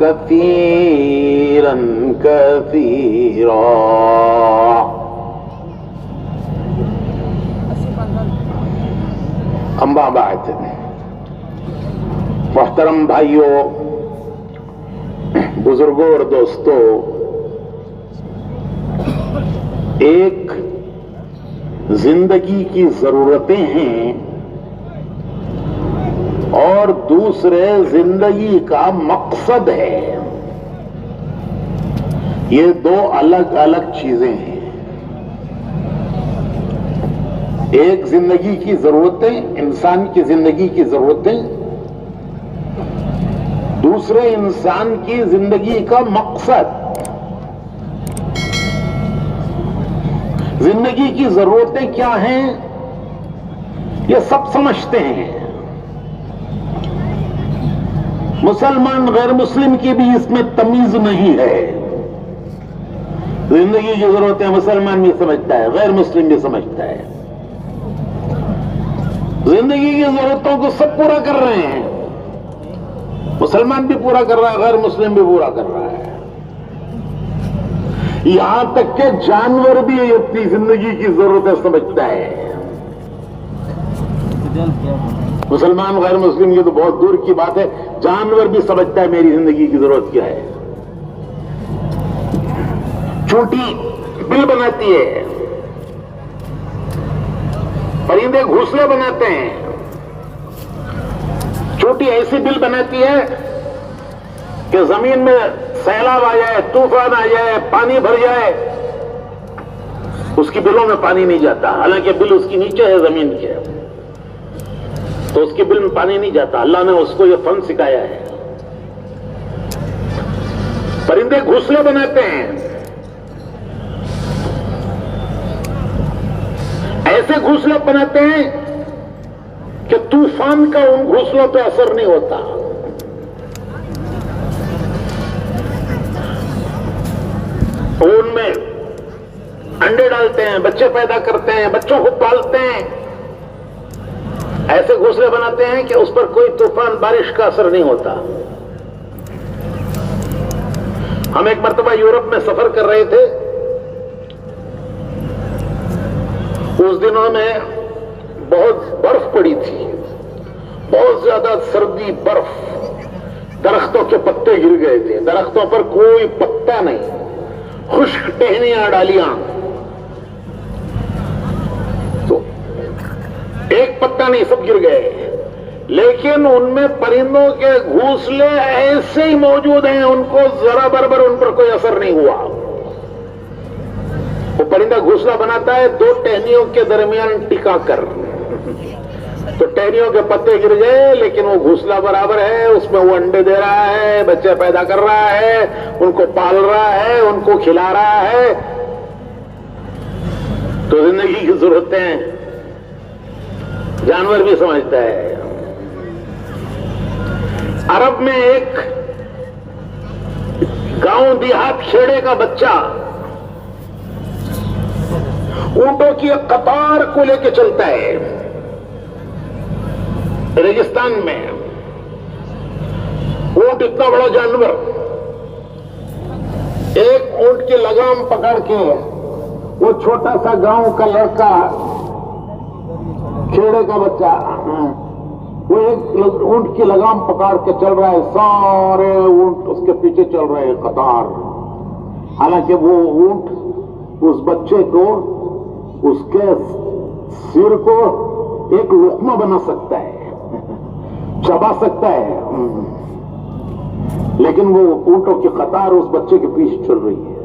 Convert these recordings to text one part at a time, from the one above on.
كثيرا كثيرا. اما بعد، محترم بھائیوں، بزرگوں اور دوستوں، ایک زندگی کی ضرورتیں ہیں اور دوسرے زندگی کا مقصد ہے. یہ دو الگ الگ چیزیں ہیں. ایک زندگی کی ضرورتیں، انسان کی زندگی کی ضرورتیں، دوسرے انسان کی زندگی کا مقصد. زندگی کی ضرورتیں کیا ہیں یہ سب سمجھتے ہیں. مسلمان غیر مسلم کی بھی اس میں تمیز نہیں ہے. زندگی کی ضرورتیں مسلمان بھی سمجھتا ہے، غیر مسلم بھی سمجھتا ہے. زندگی کی ضرورتوں کو سب پورا کر رہے ہیں. مسلمان بھی پورا کر رہا ہے، غیر مسلم بھی پورا کر رہا ہے. یہاں تک کہ جانور بھی اپنی زندگی کی ضرورتیں سمجھتا ہے. مسلمان غیر مسلم یہ تو بہت دور کی بات ہے، جانور بھی سمجھتا ہے میری زندگی کی ضرورت کیا ہے. چونٹی بل بناتی ہے، پرندے گھونسلے بناتے ہیں. چونٹی ایسی بل بناتی ہے کہ زمین میں سیلاب آ جائے، طوفان آ جائے، پانی بھر جائے، اس کی بلوں میں پانی نہیں جاتا. حالانکہ بل اس کی نیچے ہے زمین کے، تو اس کی بل میں پانی نہیں جاتا. اللہ نے اس کو یہ فن سکھایا ہے. پرندے گھونسلے بناتے ہیں، ایسے گھونسلے بناتے ہیں کہ طوفان کا ان گھونسلوں پہ اثر نہیں ہوتا. ان میں انڈے ڈالتے ہیں، بچے پیدا کرتے ہیں، بچوں کو پالتے ہیں. ایسے گھونسلے بناتے ہیں کہ اس پر کوئی طوفان بارش کا اثر نہیں ہوتا. ہم ایک مرتبہ یورپ میں سفر کر رہے تھے. اس دنوں میں بہت برف پڑی تھی، بہت زیادہ سردی، برف. درختوں کے پتے گر گئے تھے، درختوں پر کوئی پتا نہیں، خشک ٹہنیاں، ڈالیاں. تو ایک پتا نہیں، سب گر گئے. لیکن ان میں پرندوں کے گھونسلے ایسے ہی موجود ہیں، ان کو ذرا برابر ان پر کوئی اثر نہیں ہوا. وہ پرندہ گھونسلہ بناتا ہے دو ٹہنیوں کے درمیان ٹکا کر، تو ٹہنیوں کے پتے گر گئے لیکن وہ گھونسلہ برابر ہے. اس میں وہ انڈے دے رہا ہے، بچے پیدا کر رہا ہے، ان کو پال رہا ہے، ان کو کھلا رہا ہے. تو زندگی کی ضرورتیں جانور بھی سمجھتا ہے. عرب میں ایک گاؤں دیہات کھیڑے کا بچہ اونٹوں کی ایک قطار کو لے کے چلتا ہے ریگستان میں. اونٹ اتنا بڑا جانور، ایک اونٹ کی لگام پکڑ کے وہ چھوٹا سا گاؤں کا لڑکا، کھیڑے کا بچہ، وہ ایک اونٹ کی لگام پکڑ کے چل رہا ہے. سارے اونٹ اس کے پیچھے چل رہے ہیں قطار. حالانکہ وہ اونٹ اس بچے کو، اس کے سر کو ایک لقمہ بنا سکتا ہے، چبا سکتا ہے، لیکن وہ اونٹوں کی قطار اس بچے کے پیچھے چل رہی ہے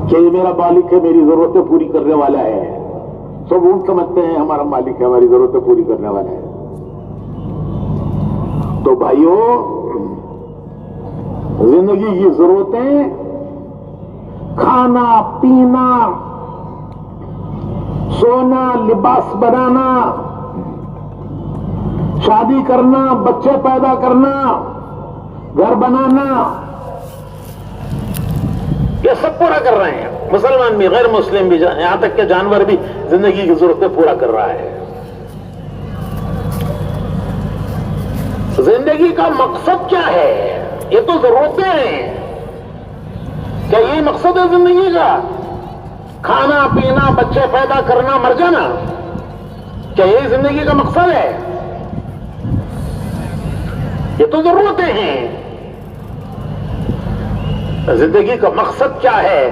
کہ یہ میرا مالک ہے، میری ضرورتیں پوری کرنے والا ہے. سب اونٹ سمجھتے ہیں ہمارا مالک ہے، ہماری ضرورتیں پوری کرنے والا ہے. تو بھائیوں، زندگی کی ضرورتیں کھانا، پینا، سونا، لباس بنانا، شادی کرنا، بچے پیدا کرنا، گھر بنانا، یہ سب پورا کر رہے ہیں. مسلمان بھی، غیر مسلم بھی، یہاں تک کہ جانور بھی زندگی کی ضرورتیں پورا کر رہا ہے. زندگی کا مقصد کیا ہے؟ یہ تو ضرورتیں ہیں. کیا یہی مقصد ہے زندگی کا؟ کھانا پینا، بچے پیدا کرنا، مر جانا، کیا یہی زندگی کا مقصد ہے؟ یہ تو ضرورتیں ہیں. زندگی کا مقصد کیا ہے،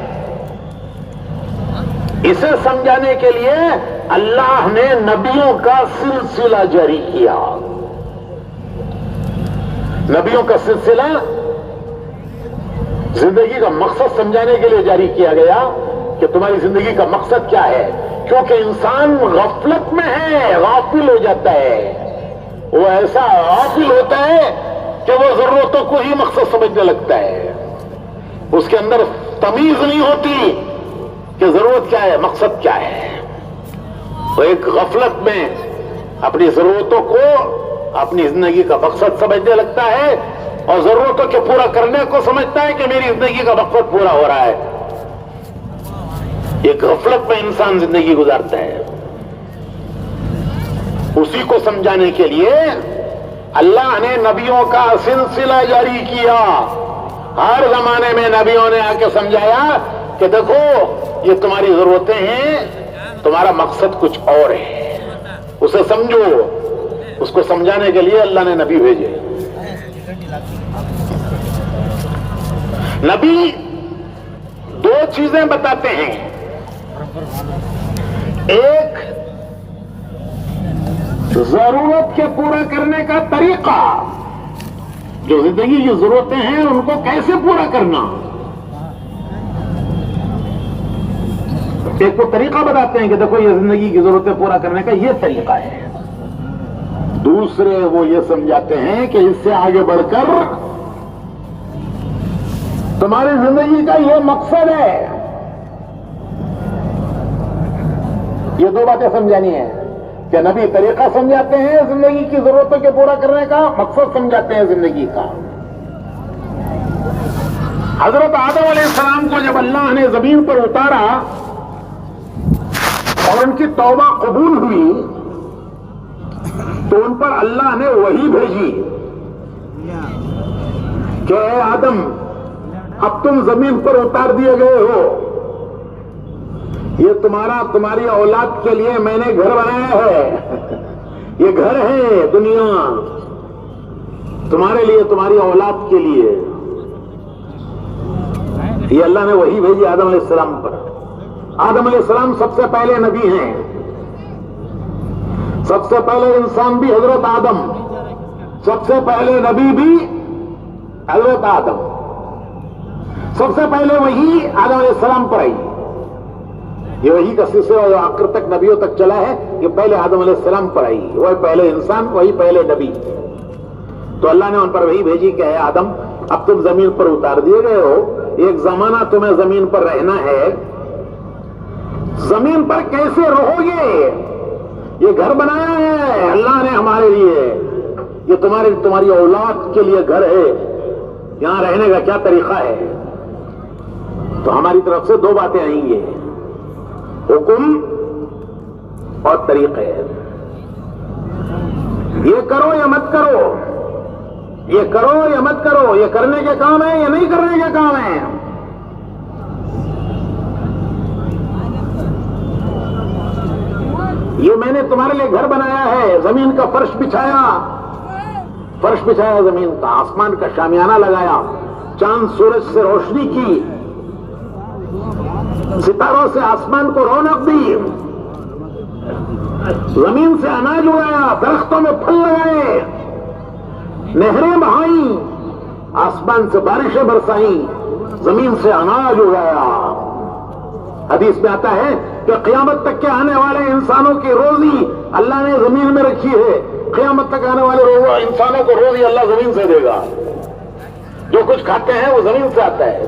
اسے سمجھانے کے لیے اللہ نے نبیوں کا سلسلہ جاری کیا. نبیوں کا سلسلہ زندگی کا مقصد سمجھانے کے لیے جاری کیا گیا کہ تمہاری زندگی کا مقصد کیا ہے. کیونکہ انسان غفلت میں ہے، غافل ہو جاتا ہے. وہ ایسا غافل ہوتا ہے کہ وہ ضرورتوں کو ہی مقصد سمجھنے لگتا ہے. اس کے اندر تمیز نہیں ہوتی کہ ضرورت کیا ہے، مقصد کیا ہے. وہ ایک غفلت میں اپنی ضرورتوں کو اپنی زندگی کا مقصد سمجھنے لگتا ہے اور ضرورتوں کے پورا کرنے کو سمجھتا ہے کہ میری زندگی کا مقصد پورا ہو رہا ہے. ایک غفلت میں انسان زندگی گزارتا ہے. اسی کو سمجھانے کے لیے اللہ نے نبیوں کا سلسلہ جاری کیا. ہر زمانے میں نبیوں نے آ کے سمجھایا کہ دیکھو یہ تمہاری ضرورتیں ہیں، تمہارا مقصد کچھ اور ہے، اسے سمجھو. اس کو سمجھانے کے لیے اللہ نے نبی بھیجے. نبی دو چیزیں بتاتے ہیں. ایک ضرورت کے پورا کرنے کا طریقہ، جو زندگی کی ضرورتیں ہیں ان کو کیسے پورا کرنا، ایک کو طریقہ بتاتے ہیں کہ دیکھو یہ زندگی کی ضرورتیں پورا کرنے کا یہ طریقہ ہے. دوسرے وہ یہ سمجھاتے ہیں کہ اس سے آگے بڑھ کر تمہاری زندگی کا یہ مقصد ہے. یہ دو باتیں سمجھانی ہیں کہ نبی طریقہ سمجھاتے ہیں زندگی کی ضرورتوں کے پورا کرنے کا، مقصد سمجھاتے ہیں زندگی کا. حضرت آدم علیہ السلام کو جب اللہ نے زمین پر اتارا اور ان کی توبہ قبول ہوئی تو ان پر اللہ نے وحی بھیجی کہ اے آدم اب تم زمین پر اتار دیے گئے ہو، یہ تمہاری اولاد کے لیے میں نے گھر بنایا ہے. یہ گھر ہے دنیا تمہارے لیے، تمہاری اولاد کے لیے. یہ اللہ نے وحی بھیجی آدم علیہ السلام پر. آدم علیہ السلام سب سے پہلے نبی ہیں، سب سے پہلے انسان بھی حضرت آدم، سب سے پہلے نبی بھی حضرت آدم. سب سے پہلے وہی آدم علیہ السلام پر آئی. یہ وہی کا سلسلہ جو آخر تک نبیوں تک چلا ہے، یہ پہلے آدم علیہ السلام پر آئی. وہی پہلے انسان، وہی پہلے نبی. تو اللہ نے ان پر وہی بھیجی کہ اے آدم اب تم زمین پر اتار دیے گئے ہو، ایک زمانہ تمہیں زمین پر رہنا ہے. زمین پر کیسے رہو گے؟ یہ گھر بنایا ہے اللہ نے ہمارے لیے، یہ تمہاری اولاد کے لیے گھر ہے. یہاں رہنے کا کیا طریقہ ہے؟ تو ہماری طرف سے دو باتیں آئیں گے، حکم اور طریقے. یہ کرو یا مت کرو، یہ کرو یا مت کرو، یہ کرنے کے کام ہے یا نہیں کرنے کے کام ہے. یہ میں نے تمہارے لیے گھر بنایا ہے، زمین کا فرش بچھایا زمین کا، آسمان کا شامیانہ لگایا، چاند سورج سے روشنی کی، ستاروں سے آسمان کو رونق دی، زمین سے اناج اگایا، درختوں میں پھل لگائے، نہریں بہائیں، آسمان سے بارشیں برسائیں، زمین سے اناج اگایا. حدیث میں آتا ہے کہ قیامت تک کے آنے والے انسانوں کی روزی اللہ نے زمین میں رکھی ہے. قیامت تک آنے والے انسانوں کو روزی اللہ زمین سے دے گا. جو کچھ کھاتے ہیں وہ زمین سے آتا ہے.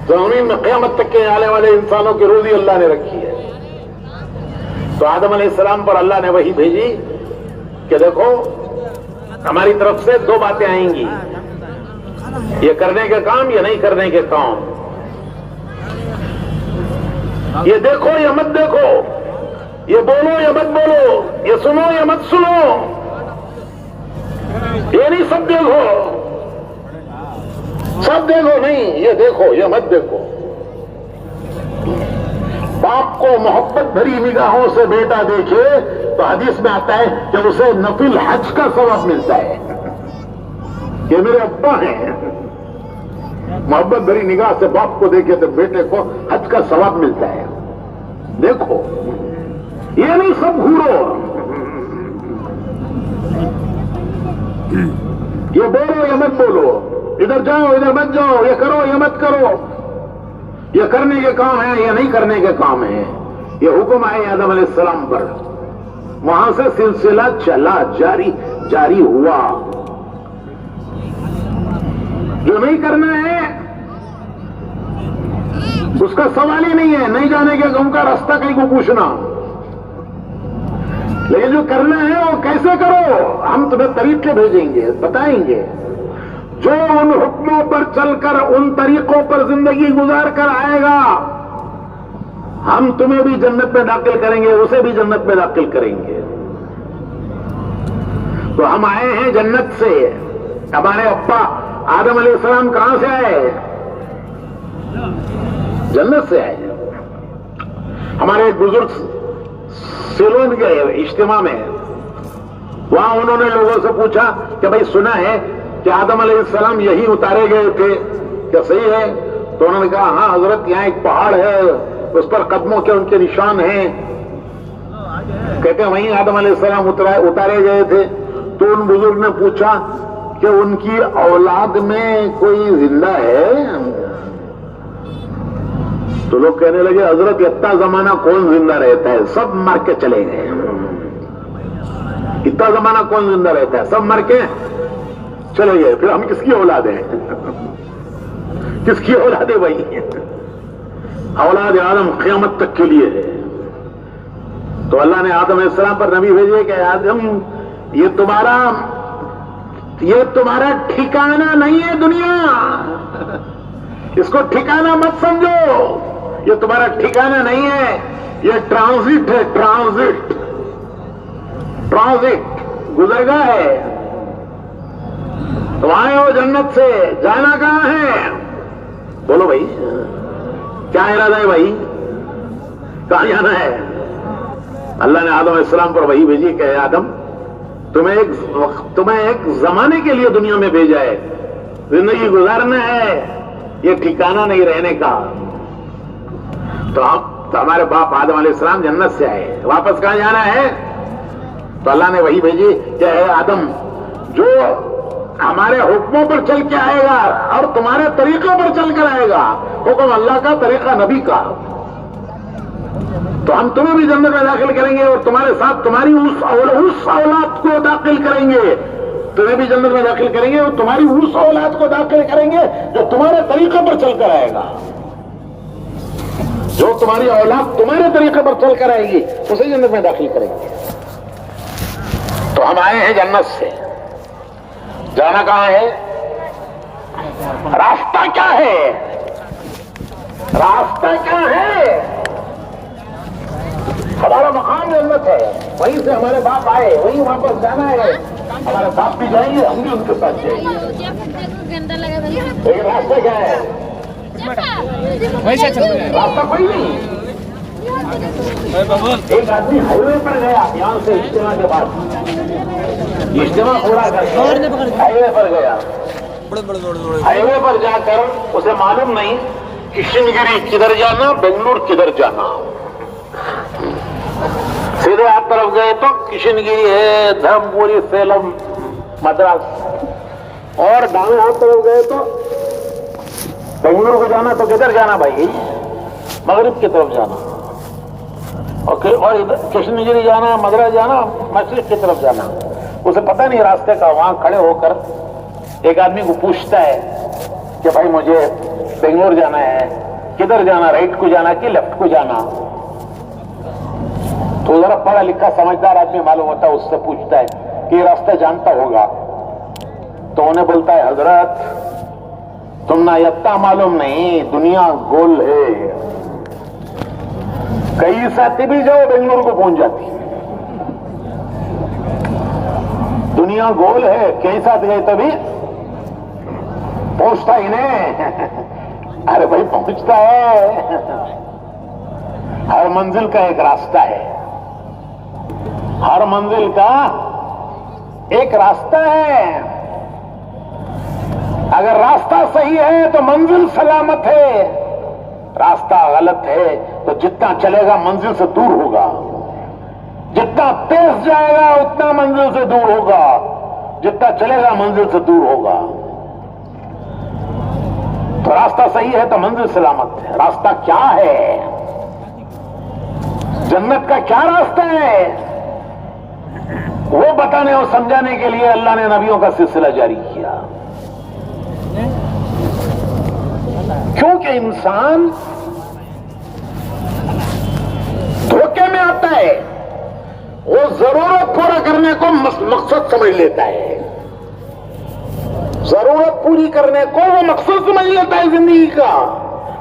زمین میں قیامت تک کے آنے والے انسانوں کی روزی اللہ نے رکھی ہے. تو آدم علیہ السلام پر اللہ نے وہی بھیجی کہ دیکھو ہماری طرف سے دو باتیں آئیں گی، یہ کرنے کے کام یا نہیں کرنے کے کام، یہ دیکھو یا مت دیکھو، یہ بولو یا مت بولو، یہ سنو یا مت سنو. یہ نہیں سب دیکھو، سب دیکھو نہیں، یہ دیکھو، یہ مت دیکھو. باپ کو محبت بھری نگاہوں سے بیٹا دیکھے تو حدیث میں آتا ہے کہ اسے نفل حج کا ثواب ملتا ہے. یہ میرے ابا ہیں، محبت بھری نگاہ سے باپ کو دیکھے تو بیٹے کو حج کا ثواب ملتا ہے. دیکھو، یہ نہیں سب گھورو، یہ بولو یہ مت بولو، ادھر جاؤ ادھر مت جاؤ، یہ کرو یہ مت کرو. یہ کرنے کے کام ہے، یہ نہیں کرنے کے کام ہے. یہ حکم آئے آدم علیہ السلام پر، وہاں سے سلسلہ چلا، جاری ہوا. جو نہیں کرنا ہے اس کا سوال ہی نہیں ہے، نہیں جانے کے گم کا راستہ کہیں کو پوچھنا. لیکن جو کرنا ہے وہ کیسے کرو، ہم تمہیں طریقے بھیجیں گے، بتائیں گے. جو ان حکموں پر چل کر، ان طریقوں پر زندگی گزار کر آئے گا، ہم تمہیں بھی جنت میں داخل کریں گے، اسے بھی جنت میں داخل کریں گے. تو ہم آئے ہیں جنت سے. ہمارے ابا آدم علیہ السلام کہاں سے آئے؟ جنت سے آئے. ہمارے ایک بزرگ سیلون گئے اجتماع میں، وہاں انہوں نے لوگوں سے پوچھا کہ بھائی سنا ہے کہ آدم علیہ السلام یہی اتارے گئے تھے، کیا صحیح ہے؟ تو انہوں نے کہا ہاں حضرت، یہاں ایک پہاڑ ہے، اس پر قدموں کے ان کے نشان ہیں. کہتے ہیں وہیں آدم علیہ السلام اتارے گئے تھے. تو ان بزرگ نے پوچھا کہ ان کی اولاد میں کوئی زندہ ہے؟ تو لوگ کہنے لگے حضرت اتنا زمانہ کون زندہ رہتا ہے، سب مر کے چلے گئے. اتنا زمانہ کون زندہ رہتا ہے، سب مر کے چلے گئے. پھر ہم کس کی اولاد ہیں؟ کس کی اولاد ہے بھائی؟ اولاد آدم قیامت تک کے لیے ہے. تو اللہ نے آدم علیہ السلام پر نبی بھیجے کہ آدم یہ تمہارا ٹھکانہ نہیں ہے دنیا، اس کو ٹھکانہ مت سمجھو. یہ تمہارا ٹھکانہ نہیں ہے، یہ ٹرانزٹ ہے، ٹرانزٹ گزرگاہ ہے. تم آئے ہو جنت سے، جانا کہاں ہے؟ بولو بھائی، کیا ارادہ ہے بھائی، کہاں جانا ہے؟ اللہ نے آدم علیہ السلام پر وحی بھیجی کہ اے آدم، تمہیں ایک زمانے کے لیے دنیا میں بھیجا ہے، زندگی گزارنا ہے، یہ ٹھکانہ نہیں رہنے کا. تو ہمارے باپ آدم علیہ السلام جنت سے آئے، واپس کہاں جانا ہے؟ تو اللہ نے وحی بھیجی کہ اے آدم، جو ہمارے حکموں پر چل کے آئے گا اور تمہارے طریقوں پر چل کر آئے گا، حکم اللہ کا، طریقہ نبی کا، تو ہم تمہیں بھی جنت میں داخل کریں گے اور تمہارے ساتھ تمہاری اس اولاد کو داخل کریں گے. تمہیں بھی جنت میں داخل کریں گے اور تمہاری اس اولاد کو داخل کریں گے جو تمہارے طریقے پر چل کر آئے گا. جو تمہاری اولاد تمہارے طریقے پر چل کر آئے گی اسے جنت میں داخل کریں گے. تو ہم آئے ہیں جنت سے، جانا کہاں ہے؟ راستہ کیا ہے؟ راستہ کیا ہے؟ ہمارا مقام جنت ہے، وہیں سے ہمارے باپ آئے، وہیں واپس جانا ہے. ہمارے باپ بھی جائیں گے، ہم بھی ان کے ساتھ جائیں گے. لیکن راستہ کیا ہے؟ راستہ کوئی نہیں. ایک آدمی ہائی وے پر گیا، یہاں سے اجتماع کے بعد اجتماع پورا کر کے ہائی وے پر گیا. ہائی وے پر جا کر اسے معلوم نہیں کشن گیری کدھر جانا، بنگلور کدھر جانا. سیدھے ہاتھ طرف گئے تو کشن گیری ہے، دھرم پوری، سیلم، مدراس. اور دائیں ہاتھ طرف گئے تو بنگلور کو جانا. تو کدھر جانا بھائی؟ مغرب کی طرف جانا. اور کشن گیری جانا، مدراس جانا، مشرق کی طرف جانا. اسے پتہ نہیں راستے کا. وہاں کھڑے ہو کر ایک آدمی کو پوچھتا ہے کہ بھائی مجھے بنگلور جانا ہے، کدھر جانا، رائٹ کو جانا کہ لیفٹ کو جانا؟ تو ذرا پڑھا لکھا سمجھدار آدمی معلوم ہوتا ہے، اس سے پوچھتا ہے کہ یہ راستہ جانتا ہوگا؟ تو انہیں بولتا ہے حضرت تم نہ یتہ معلوم نہیں، دنیا گول ہے، کئی ساتھی بھی جاؤ بنگلور کو پہنچ جاتی. دنیا گول ہے، کہیں ساتھ گئے تبھی پہنچتا ہی نہیں. ارے بھائی پہنچتا ہے. ہر منزل کا ایک راستہ ہے، ہر منزل کا ایک راستہ ہے. اگر راستہ صحیح ہے تو منزل سلامت ہے، راستہ غلط ہے تو جتنا چلے گا منزل سے دور ہوگا. جتنا تیز جائے گا اتنا منزل سے دور ہوگا، جتنا چلے گا منزل سے دور ہوگا. تو راستہ صحیح ہے تو منزل سلامت ہے. راستہ کیا ہے؟ جنت کا کیا راستہ ہے؟ وہ بتانے اور سمجھانے کے لیے اللہ نے نبیوں کا سلسلہ جاری کیا. کیونکہ انسان دھوکے میں آتا ہے، وہ ضرورت پورا کرنے کو مقصد سمجھ لیتا ہے. ضرورت پوری کرنے کو وہ مقصد سمجھ لیتا ہے زندگی کا.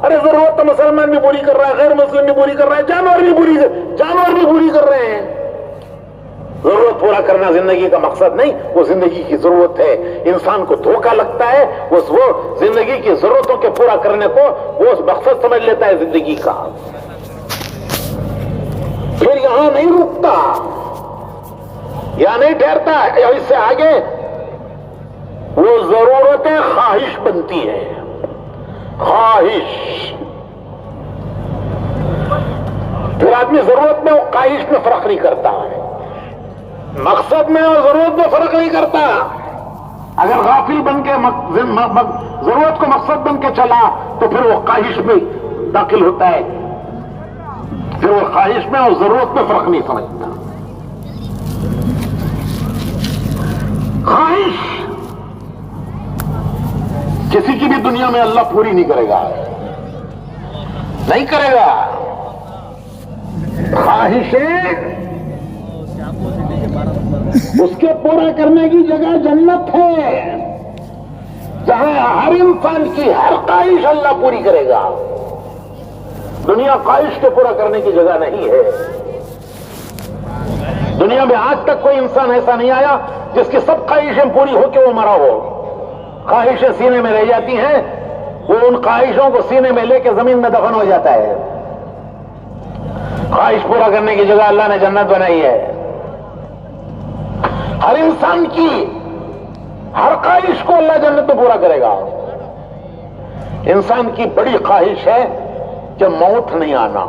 ارے ضرورت تو مسلمان بھی پوری کر رہا ہے، غیر مسلم بھی پوری کر رہا ہے، جانور بھی پوری کر رہے ہیں. ضرورت پورا کرنا زندگی کا مقصد نہیں، وہ زندگی کی ضرورت ہے. انسان کو دھوکہ لگتا ہے، وہ زندگی کی ضرورتوں کے پورا کرنے کو وہ مقصد سمجھ لیتا ہے زندگی کا. پھر یہاں نہیں رکتا، یہاں نہیں ٹھہرتا، اس سے آگے وہ ضرورتیں خواہش بنتی ہیں. خواہش. پھر آدمی ضرورت میں اور خواہش میں فرق نہیں کرتا ہے، مقصد میں اور ضرورت میں فرق نہیں کرتا. اگر غافل بن کے ضرورت کو مقصد بن کے چلا تو پھر وہ خواہش میں داخل ہوتا ہے، پھر وہ خواہش میں اور ضرورت میں فرق نہیں سمجھتا. خواہش کسی کی بھی دنیا میں اللہ پوری نہیں کرے گا، نہیں کرے گا. خواہشیں اس کے پورا کرنے کی جگہ جنت ہے، جہاں ہر انسان کی ہر خواہش اللہ پوری کرے گا. دنیا خواہش کے پورا کرنے کی جگہ نہیں ہے. دنیا میں آج تک کوئی انسان ایسا نہیں آیا جس کی سب خواہشیں پوری ہو کے وہ مرا ہو. خواہشیں سینے میں رہ جاتی ہیں، وہ ان خواہشوں کو سینے میں لے کے زمین میں دفن ہو جاتا ہے. خواہش پورا کرنے کی جگہ اللہ نے جنت بنائی ہے. ہر انسان کی ہر خواہش کو اللہ جنت میں پورا کرے گا. انسان کی بڑی خواہش ہے کہ موت نہیں آنا.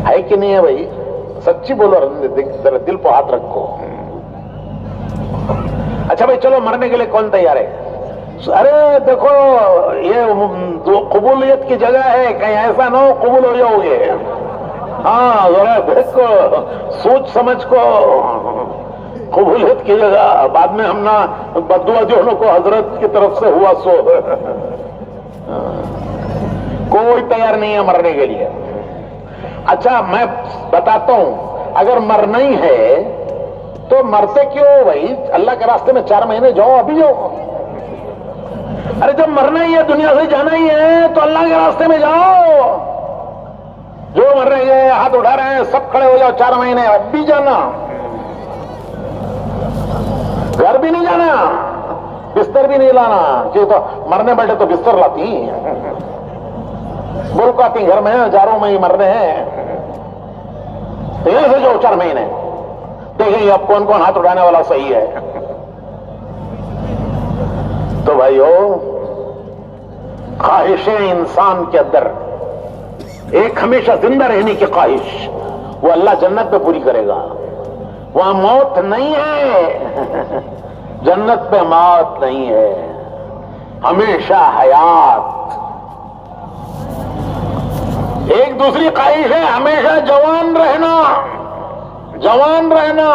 ہے کہ نہیں ہے بھائی؟ سچی بولو، ذرا دل پہ ہاتھ رکھو. اچھا بھائی چلو، مرنے کے لیے کون تیار ہے؟ ارے دیکھو یہ قبولیت کی جگہ ہے، کہیں ایسا نہ ہو قبول ہو جاؤ گے. ہاں ذرا دیکھو، سوچ سمجھ کو قبولیت کی جگہ. بعد میں ہم نہ بدعا جو کو حضرت کی طرف سے ہوا سو. کوئی تیار نہیں ہے مرنے کے لیے. اچھا میں بتاتا ہوں، اگر مرنا ہی ہے تو مرتے کیوں بھائی؟ اللہ کے راستے میں 4 مہینے جاؤ، ابھی جاؤ. ارے جب مرنا ہی ہے، دنیا سے جانا ہی ہے تو اللہ کے راستے میں جاؤ. جو مر رہے ہیں، ہاتھ اٹھا رہے ہیں، سب کھڑے ہو جاؤ. 4 مہینے اب بھی جانا. گھر بھی نہیں جانا، بستر بھی نہیں لانا. کہ تو مرنے بیٹھے تو بستر لاتی، بلک آتی گھر میں، جاروں میں ہی مرنے ہیں. یہاں سے جو 4 مہینے دیکھیں اب کون کون ہاتھ اٹھانے والا صحیح ہے. تو بھائیو، خواہشیں انسان کے اندر ایک ہمیشہ زندہ رہنے کی خواہش، وہ اللہ جنت پہ پوری کرے گا. وہاں موت نہیں ہے، جنت پہ موت نہیں ہے، ہمیشہ حیات. ایک دوسری خواہش ہے ہمیشہ جوان رہنا. جوان رہنا.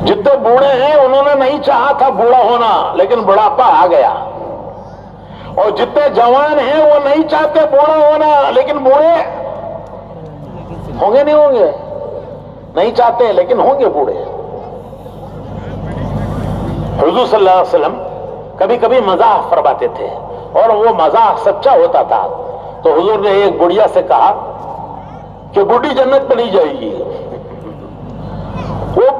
جتنے بوڑھے ہیں انہوں نے نہیں چاہا تھا بوڑھا ہونا، لیکن بڑھاپا آ گیا. اور جتنے جوان ہیں وہ نہیں چاہتے بوڑھا ہونا، لیکن بوڑھے ہوں گے نہیں ہوں گے؟ نہیں چاہتے لیکن ہوں گے بوڑھے. حضور صلی اللہ علیہ وسلم کبھی کبھی مزاح فرماتے تھے، اور وہ مزاح سچا ہوتا تھا. تو حضور نے ایک بڑھیا سے کہا کہ بوڑھی جنت میں نہیں جائے گی.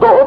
2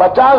50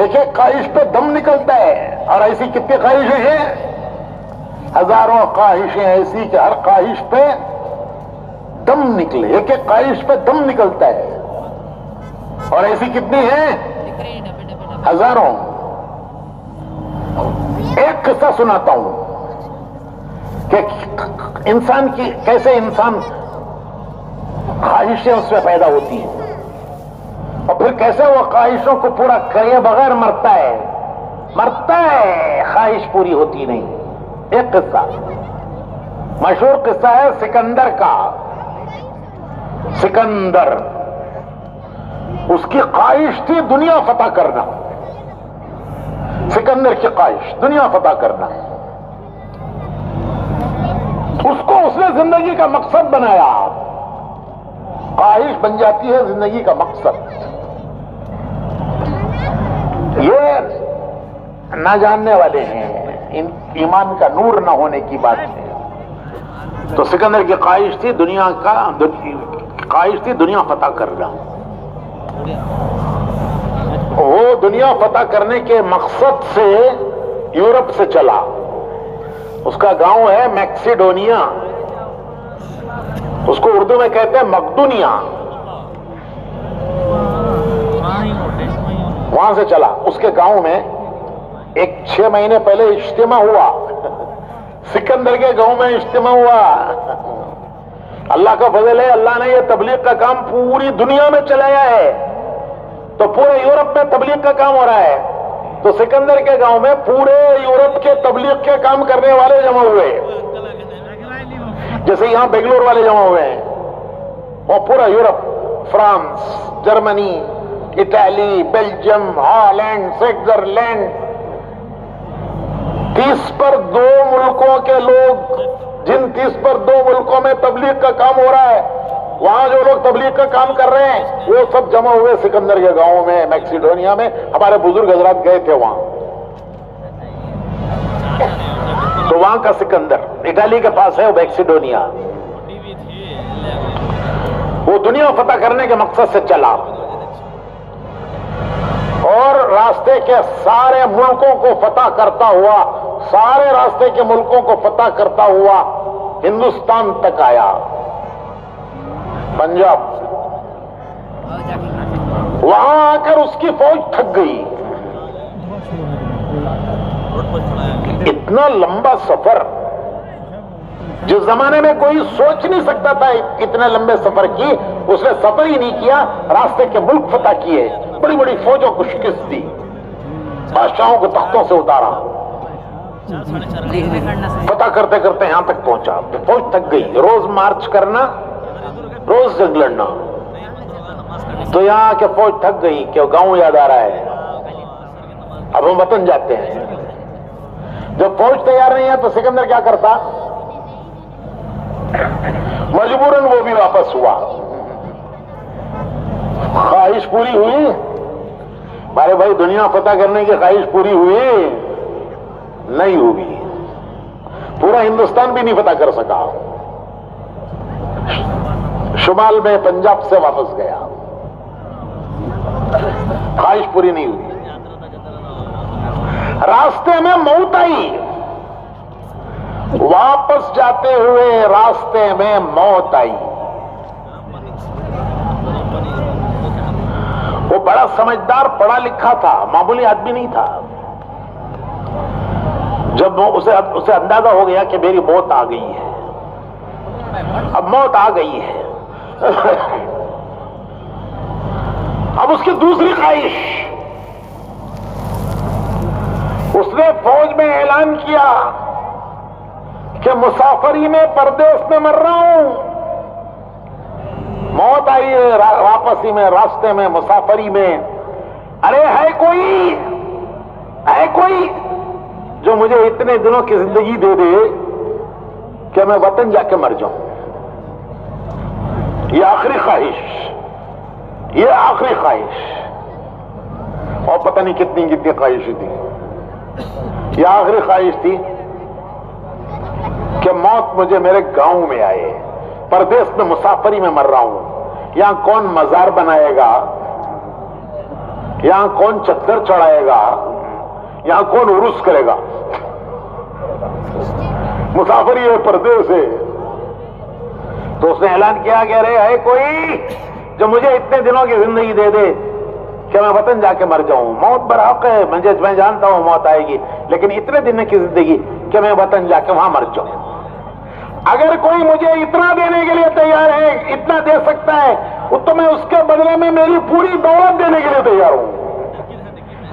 ایک ایک خواہش پہ دم نکلتا ہے. اور ایسی کتنی خواہشیں ہیں؟ ہزاروں خواہشیں ایسی کہ ہر خواہش پہ دم نکلے. ایک ایک خواہش پہ دم نکلتا ہے. اور ایسی کتنی ہیں؟ ہزاروں. ایک قصہ سناتا ہوں کہ انسان کی کیسے انسان خواہشیں اس میں پیدا ہوتی ہیں اور پھر کیسے وہ خواہشوں کو پورا کرے بغیر مرتا ہے. خواہش پوری ہوتی نہیں. ایک قصہ مشہور قصہ ہے سکندر کا. سکندر اس کی خواہش تھی دنیا فتح کرنا. سکندر کی خواہش دنیا فتح کرنا. اس نے زندگی کا مقصد بنایا. خواہش بن جاتی ہے زندگی کا مقصد. یہ نہ جاننے والے ہیں, ایمان کا نور نہ ہونے کی بات ہے. تو سکندر کی خواہش تھی دنیا فتح کرنا. وہ دنیا فتح کرنے کے مقصد سے یورپ سے چلا. اس کا گاؤں ہے میکسیڈونیا. اس کو اردو میں کہتے ہیں مقدونیا. وہاں سے چلا. اس کے گاؤں میں ایک 6 مہینے پہلے اجتماع ہوا. سکندر کے گاؤں میں اجتماع ہوا. اللہ کا فضل ہے, اللہ نے یہ تبلیغ کا کام پوری دنیا میں چلایا ہے. تو پورے یورپ میں تبلیغ کا کام ہو رہا ہے. تو سکندر کے گاؤں میں پورے یورپ کے تبلیغ کے کام کرنے والے جمع ہوئے. جیسے یہاں بنگلور والے جمع ہوئے ہیں, وہ پورا Europe, France, Germany, Italy, Belgium, Holland, Switzerland, 30 پر 2 ملکوں کے لوگ, جن 30 پر 2 ملکوں میں تبلیغ کا کام ہو رہا ہے, وہاں جو لوگ تبلیغ کا کام کر رہے ہیں وہ سب جمع ہوئے سکندر کے گاؤں میں میکسیڈونیا میں. ہمارے بزرگ حضرات گئے تھے وہاں. تو وہاں کا سکندر اٹلی کے پاس ہے, وہ میکسیڈونیا. وہ دنیا فتح کرنے کے مقصد سے چلا اور راستے کے سارے ملکوں کو فتح کرتا ہوا, سارے راستے کے ملکوں کو فتح کرتا ہوا ہندوستان تک آیا, پنجاب. وہاں آ کر اس کی فوج تھک گئی. اتنا لمبا سفر جس زمانے میں کوئی سوچ نہیں سکتا تھا اتنے لمبے سفر کی, اس نے سفر ہی نہیں کیا, راستے کے ملک فتح کیے, بڑی بڑی فوجوں کو شکست دی, بادشاہوں کو تختوں سے اتارا, فتح کرتے کرتے یہاں تک پہنچا. فوج تھک گئی, روز مارچ کرنا, روز جنگ لڑنا. تو یہاں کے فوج تھک گئی کہ گاؤں یاد آ رہا ہے, اب ہم وطن جاتے ہیں. جب فوج تیار نہیں ہے تو سکندر کیا کرتا؟ مجبوراً وہ بھی واپس ہوا. خواہش پوری ہوئی ہمارے بھائی, دنیا فتح کرنے کی خواہش پوری ہوئی نہیں ہوئی. پورا ہندوستان بھی نہیں فتح کر سکا. شمال میں پنجاب سے واپس گیا, خواہش پوری نہیں ہوئی. راستے میں موت آئی, واپس جاتے ہوئے راستے میں موت آئی. وہ بڑا سمجھدار پڑھا لکھا تھا, معمولی آدمی نہیں تھا. جب اسے اندازہ ہو گیا کہ میری موت آ گئی ہے, اب موت آ گئی ہے, اب اس کی دوسری خواہش, اس نے فوج میں اعلان کیا کہ مسافری میں پردیس میں مر رہا ہوں. موت آئی ہے واپسی میں, راستے میں, مسافری میں. ارے ہے کوئی جو مجھے اتنے دنوں کی زندگی دے دے کہ میں وطن جا کے مر جاؤں. یہ آخری خواہش, یہ آخری خواہش. اور پتہ نہیں کتنی خواہشیں تھی. یہ آخری خواہش تھی کہ موت مجھے میرے گاؤں میں آئے, پردیس میں مسافری میں مر رہا ہوں, یہاں کون مزار بنائے گا, یہاں کون چتر چڑھائے گا، یہاں کون عرس کرے گا، مسافری ہے پردے سے. تو اس نے اعلان کیا کہ ارے ہے کوئی جو مجھے اتنے دنوں کی زندگی دے دے کہ میں وطن جا کے مر جاؤں. موت برحق ہے، میں جانتا ہوں موت آئے گی، لیکن اتنے دن کی زندگی کہ میں وطن جا کے وہاں مر جاؤں. اگر کوئی مجھے اتنا دینے کے لیے تیار ہے، اتنا دے سکتا ہے، تو میں اس کے بدلے میں میری پوری دولت دینے کے لیے تیار ہوں.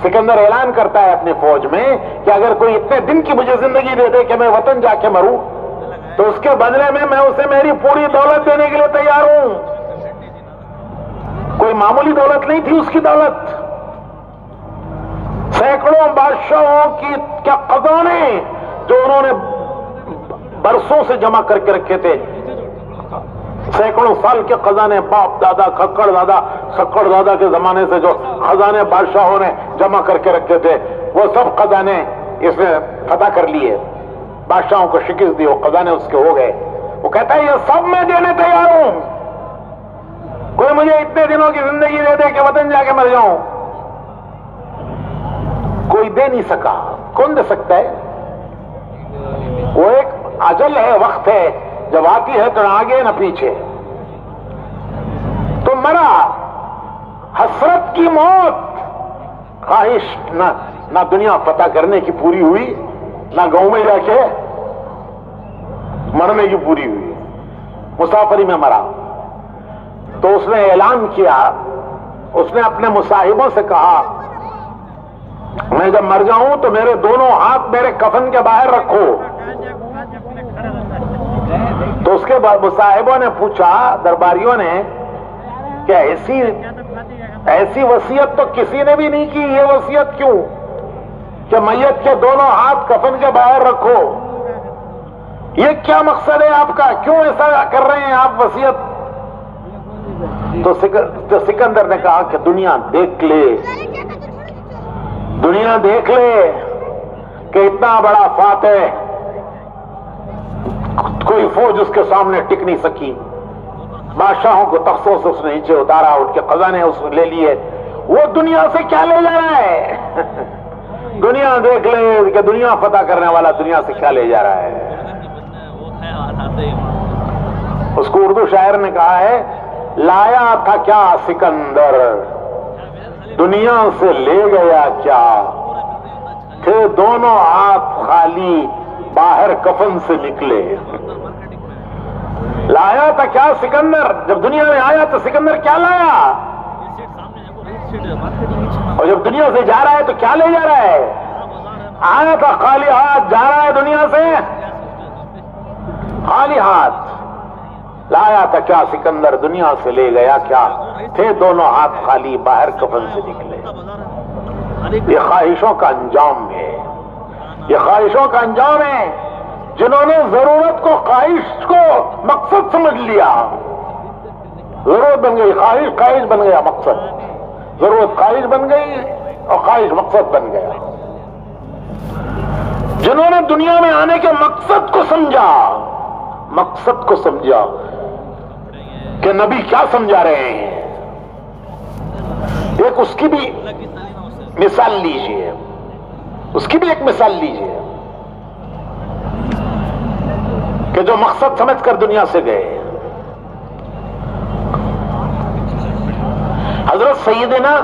سکندر اعلان کرتا ہے اپنی فوج میں کہ اگر کوئی اتنے دن کی مجھے زندگی دے دے کہ میں وطن جا کے مروں، تو اس کے بدلے میں اسے میری پوری دولت دینے کے لیے تیار ہوں. کوئی معمولی دولت نہیں تھی اس کی دولت. سینکڑوں بادشاہوں کی کیا خزانے جو انہوں نے برسوں سے جمع کر کے رکھے تھے، سینکڑوں سال کے خزانے، باپ دادا کھکڑ دادا سکڑ دادا کے زمانے سے جو خزانے بادشاہوں نے جمع کر کے رکھے تھے، وہ سب خزانے اس نے فتح کر لیے، بادشاہوں کو شکست دی، وہ خزانے اس کے ہو گئے. وہ کہتا ہے یہ سب میں دینے تیار ہوں، کوئی مجھے اتنے دنوں کی زندگی دے دے کہ وطن جا کے مر جاؤں. کوئی دے نہیں سکا. کون دے سکتا ہے؟ وہ ایک اجل ہے، وقت ہے، جب آتی ہے تو نہ آگے نہ پیچھے. تو مرا، حسرت کی موت، خواہش نہ دنیا فتح کرنے کی پوری ہوئی، نہ گاؤں میں جا کے مرنے کی پوری ہوئی، مسافری میں مرا. تو اس نے اعلان کیا، اس نے اپنے مصاحبوں سے کہا میں جب مر جاؤں تو میرے دونوں ہاتھ میرے کفن کے باہر رکھو. تو اس کے بعد مصاحبوں نے پوچھا، درباریوں نے، کہ ایسی وصیت تو کسی نے بھی نہیں کی، یہ وصیت کیوں کہ میت کے دونوں ہاتھ کفن کے باہر رکھو؟ یہ کیا مقصد ہے آپ کا؟ کیوں ایسا کر رہے ہیں آپ وصیت؟ تو سکندر نے کہا کہ دنیا دیکھ لے، دنیا دیکھ لے کہ اتنا بڑا فاتح، کوئی فوج اس کے سامنے ٹک نہیں سکی. بادشاہوں کو تختوں سے اس نے نیچے اتارا، ان کے خزانے اس نے لے لیے. وہ دنیا سے کیا لے جا رہا ہے؟ دنیا دیکھ لے کہ دنیا فتح کرنے والا دنیا سے کیا لے جا رہا ہے. اس کو اردو شاعر نے کہا ہے، لایا تھا کیا سکندر، دنیا سے لے گیا کیا، تھے دونوں ہاتھ خالی باہر کفن سے نکلے. لایا تھا کیا سکندر، جب دنیا میں آیا تو سکندر کیا لایا، اور جب دنیا سے جا رہا ہے تو کیا لے جا رہا ہے؟ آیا تھا خالی ہاتھ، جا رہا ہے دنیا سے خالی ہاتھ. لایا تھا کیا سکندر، دنیا سے لے گیا کیا، تھے دونوں ہاتھ خالی باہر کفن سے نکلے. یہ خواہشوں کا انجام ہے، یہ خواہشوں کا انجام ہے. جنہوں نے ضرورت کو، خواہش کو مقصد سمجھ لیا، ضرورت بن گئی خواہش بن گیا مقصد، ضرورت خواہش بن گئی اور خواہش مقصد بن گیا. جنہوں نے دنیا میں آنے کے مقصد کو سمجھا کہ نبی کیا سمجھا رہے ہیں، ایک اس کی بھی مثال لیجئے، اس کی بھی ایک مثال لیجئے کہ جو مقصد سمجھ کر دنیا سے گئے. حضرت سیدنا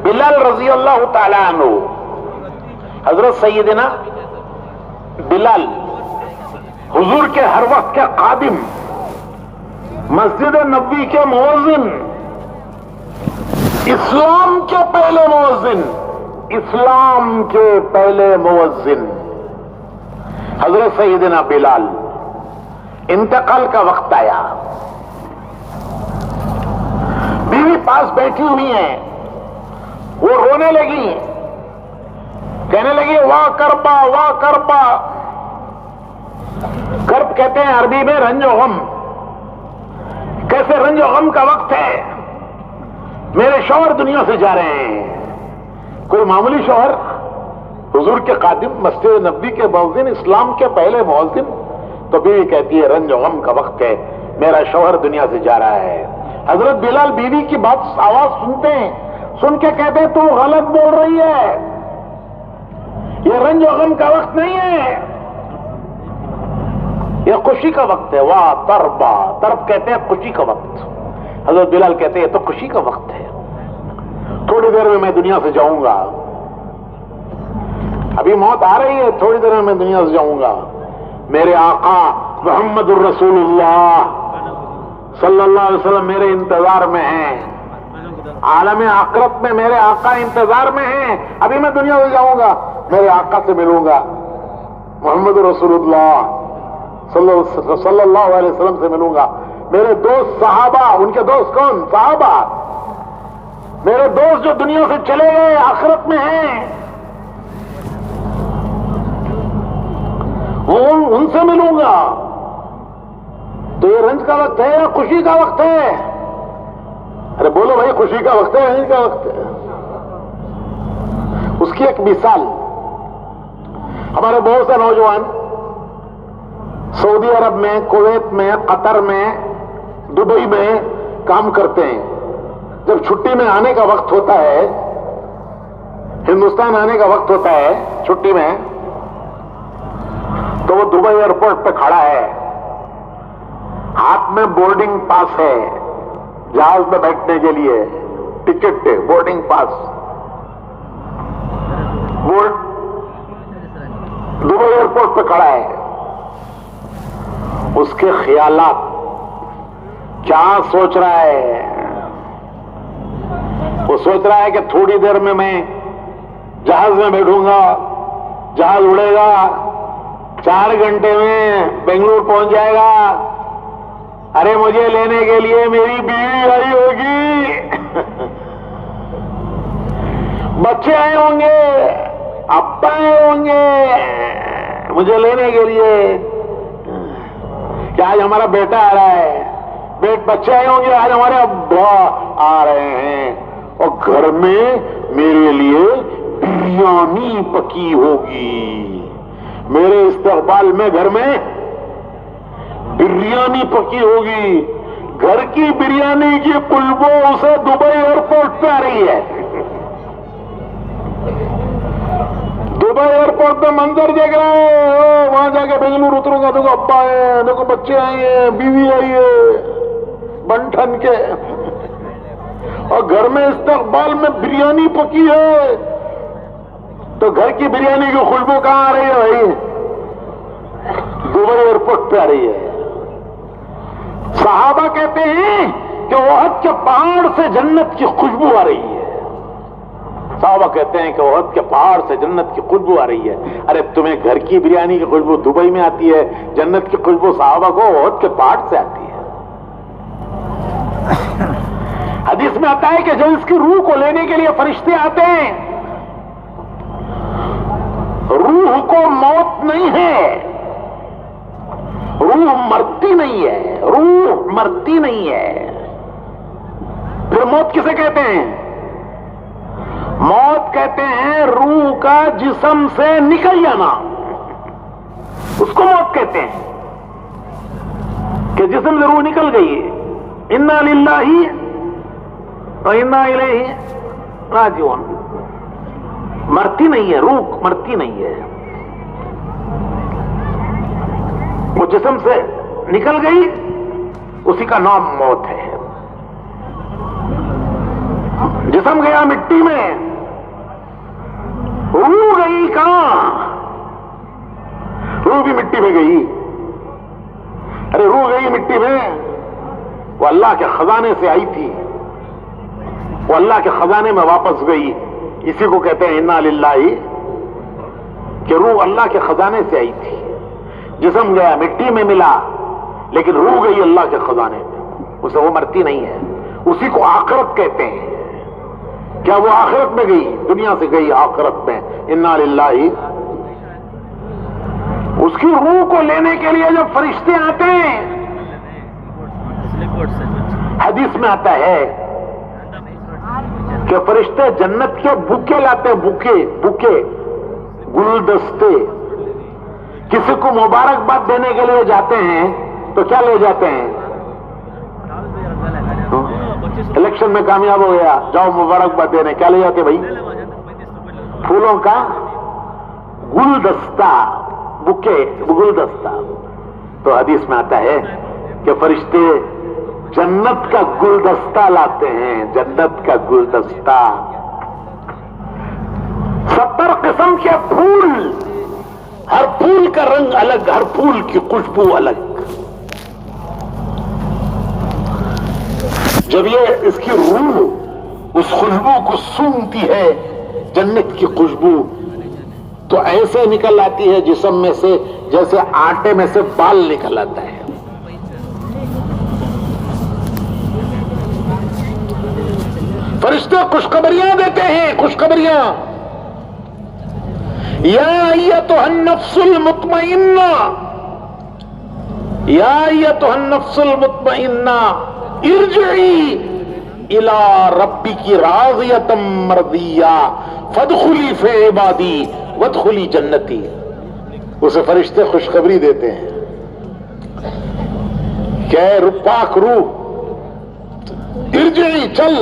بلال رضی اللہ تعالی عنہ، حضرت سیدنا بلال حضور کے ہر وقت کے خادم، مسجد نبوی کے مؤذن، اسلام کے پہلے مؤذن، اسلام کے پہلے مؤذن حضرت سیدنا بلال، انتقال کا وقت آیا. بیوی پاس بیٹھی ہوئی ہیں، وہ رونے لگی، کہنے لگی واہ کربا واہ کربا. کرب کہتے ہیں عربی میں رنج و غم. کیسے رنج و غم کا وقت ہے، میرے شوہر دنیا سے جا رہے ہیں. کوئی معمولی شوہر، حضور کے خادم، مسجد نبوی کے مؤذن، اسلام کے پہلے مؤذن. تو بیوی کہتی ہے رنج و غم کا وقت ہے، میرا شوہر دنیا سے جا رہا ہے. حضرت بلال بیوی کی بات آواز سنتے ہیں سن کے کہتے ہیں تو غلط بول رہی ہے، یہ رنج و غم کا وقت نہیں ہے، یہ خوشی کا وقت ہے۔ واہ تربا، ترب کہتے ہیں خوشی کا وقت۔ حضرت بلال کہتے ہیں یہ تو خوشی کا وقت ہے، تھوڑی دیر میں دنیا سے جاؤں گا، ابھی موت آ رہی ہے، تھوڑی دیر میں دنیا سے جاؤں گا، میرے آقا محمد الرسول اللہ صلی اللہ علیہ وسلم میرے انتظار میں ہیں، عالم آخرت میں میرے آقا انتظار میں ہیں، ابھی میں دنیا سے جاؤں گا، میرے آقا سے ملوں گا، محمد رسول اللہ صلی اللہ علیہ وسلم سے ملوں گا۔ میرے دوست صحابہ، ان کے دوست کون؟ صحابہ، میرے دوست جو دنیا سے چلے گئے آخرت میں ہیں، ان سے ملوں گا۔ تو یہ رنج کا وقت ہے یا خوشی کا وقت ہے؟ ارے بولو بھائی، خوشی کا وقت ہے یا رنج کا وقت ہے؟ اس کی ایک مثال، ہمارے بہت سے نوجوان سعودی عرب میں، کویت میں، قطر میں، دبئی میں کام کرتے ہیں، جب چھٹی میں آنے کا وقت ہوتا ہے، ہندوستان آنے کا وقت ہوتا ہے چھٹی میں، تو وہ دبئی ایئرپورٹ پہ کھڑا ہے، ہاتھ میں بورڈنگ پاس ہے، جہاز میں بیٹھنے کے لیے ticket, boarding pass, Dubai airport پہ کھڑا ہے۔ اس کے خیالات کیا سوچ رہا ہے؟ وہ سوچ رہا ہے کہ تھوڑی دیر میں جہاز میں بیٹھوں گا، جہاز اڑے گا، 4 گھنٹے میں بنگلور پہنچ جائے گا، ارے مجھے لینے کے لیے میری بیوی آئی ہوگی، بچے آئے ہوں گے، ابا آئے ہوں گے مجھے لینے کے لیے، کہ آج ہمارا بیٹا آ رہا ہے، بچے آئے ہوں گے، آج ہمارے ابا آ رہے ہیں، اور گھر میں میرے لیے بریانی پکی ہوگی، میرے استقبال میں گھر میں بریانی پکی ہوگی۔ گھر کی بریانی کی خوشبو اسے دبئی ایئرپورٹ پہ آ رہی ہے۔ دبئی ایئرپورٹ پہ منظر دیکھ رہا ہے، وہاں جا کے بنگلور اتروں گا، دیکھو ابا ہے، دیکھو بچے آئے ہیں، بیوی آئی ہے بن ٹھن کے، اور گھر میں استقبال میں بریانی پکی ہے، تو گھر کی بریانی کی خوشبو کہاں آ رہی ہے بھائی؟ دبئی ایئرپورٹ پہ آ رہی ہے۔ صحابہ کہتے ہیں کہ احد کے پہاڑ سے جنت کی خوشبو آ رہی ہے، صحابہ کہتے ہیں کہ احد کے پہاڑ سے جنت کی خوشبو آ رہی ہے۔ ارے تمہیں گھر کی بریانی کی خوشبو دبئی میں آتی ہے، جنت کی خوشبو صحابہ کو احد کے پہاڑ سے آتی ہے۔ حدیث میں آتا ہے کہ جب اس کی روح کو لینے کے لیے فرشتے آتے ہیں، روح کو موت نہیں ہے، روح مرتی نہیں ہے، روح مرتی نہیں ہے۔ پھر موت کسے کہتے ہیں؟ موت کہتے ہیں روح کا جسم سے نکل جانا، اس کو موت کہتے ہیں، کہ جسم سے روح نکل گئی، انا للہ و انا الیہ راجعون۔ مرتی نہیں ہے، روح مرتی نہیں ہے، وہ جسم سے نکل گئی، اسی کا نام موت ہے۔ جسم گیا مٹی میں، روح گئی کہاں؟ روح بھی مٹی میں گئی۔ ارے روح گئی مٹی میں، وہ اللہ کے خزانے سے آئی تھی، وہ اللہ کے خزانے میں واپس گئی، اسی کو کہتے ہیں انا للہ، کہ روح اللہ کے خزانے سے آئی تھی۔ جسم گیا مٹی میں ملا، لیکن روح گئی اللہ کے خزانے میں، اسے وہ مرتی نہیں ہے، اسی کو آخرت کہتے ہیں۔ کیا وہ آخرت میں گئی؟ دنیا سے گئی آخرت میں، انا للہ۔ اس کی روح کو لینے کے لیے جب فرشتے آتے ہیں، حدیث میں آتا ہے کہ فرشتے جنت کے بوکے لاتے ہیں، بوکے گلدستے۔ کسی کو مبارکباد دینے کے لیے جاتے ہیں تو کیا لے جاتے ہیں؟ الیکشن میں کامیاب ہو گیا، جاؤ مبارکباد دینے، کیا لے جاتے بھائی؟ پھولوں کا گلدستہ، بکے، گلدستہ۔ تو حدیث میں آتا ہے کہ فرشتے جنت کا گلدستہ لاتے ہیں، جنت کا گلدستہ، 70 قسم کے پھول، ہر پھول کا رنگ الگ، ہر پھول کی خوشبو الگ۔ جب یہ اس کی روح اس خوشبو کو سونگتی ہے، جنت کی خوشبو، تو ایسے نکل آتی ہے جسم میں سے جیسے آٹے میں سے بال نکل آتا ہے۔ فرشتے خوشخبریاں دیتے ہیں، خوشخبریاں۔ یا ایتھا النفس المطمئنہ، یا ایتھا النفس المطمئنہ ارجعی الی ربک راضیۃ مرضیہ فادخلی فی عبادی وادخلی جنتی۔ اسے فرشتے خوشخبری دیتے ہیں کہ اے پاک روح، ارجعی، چل،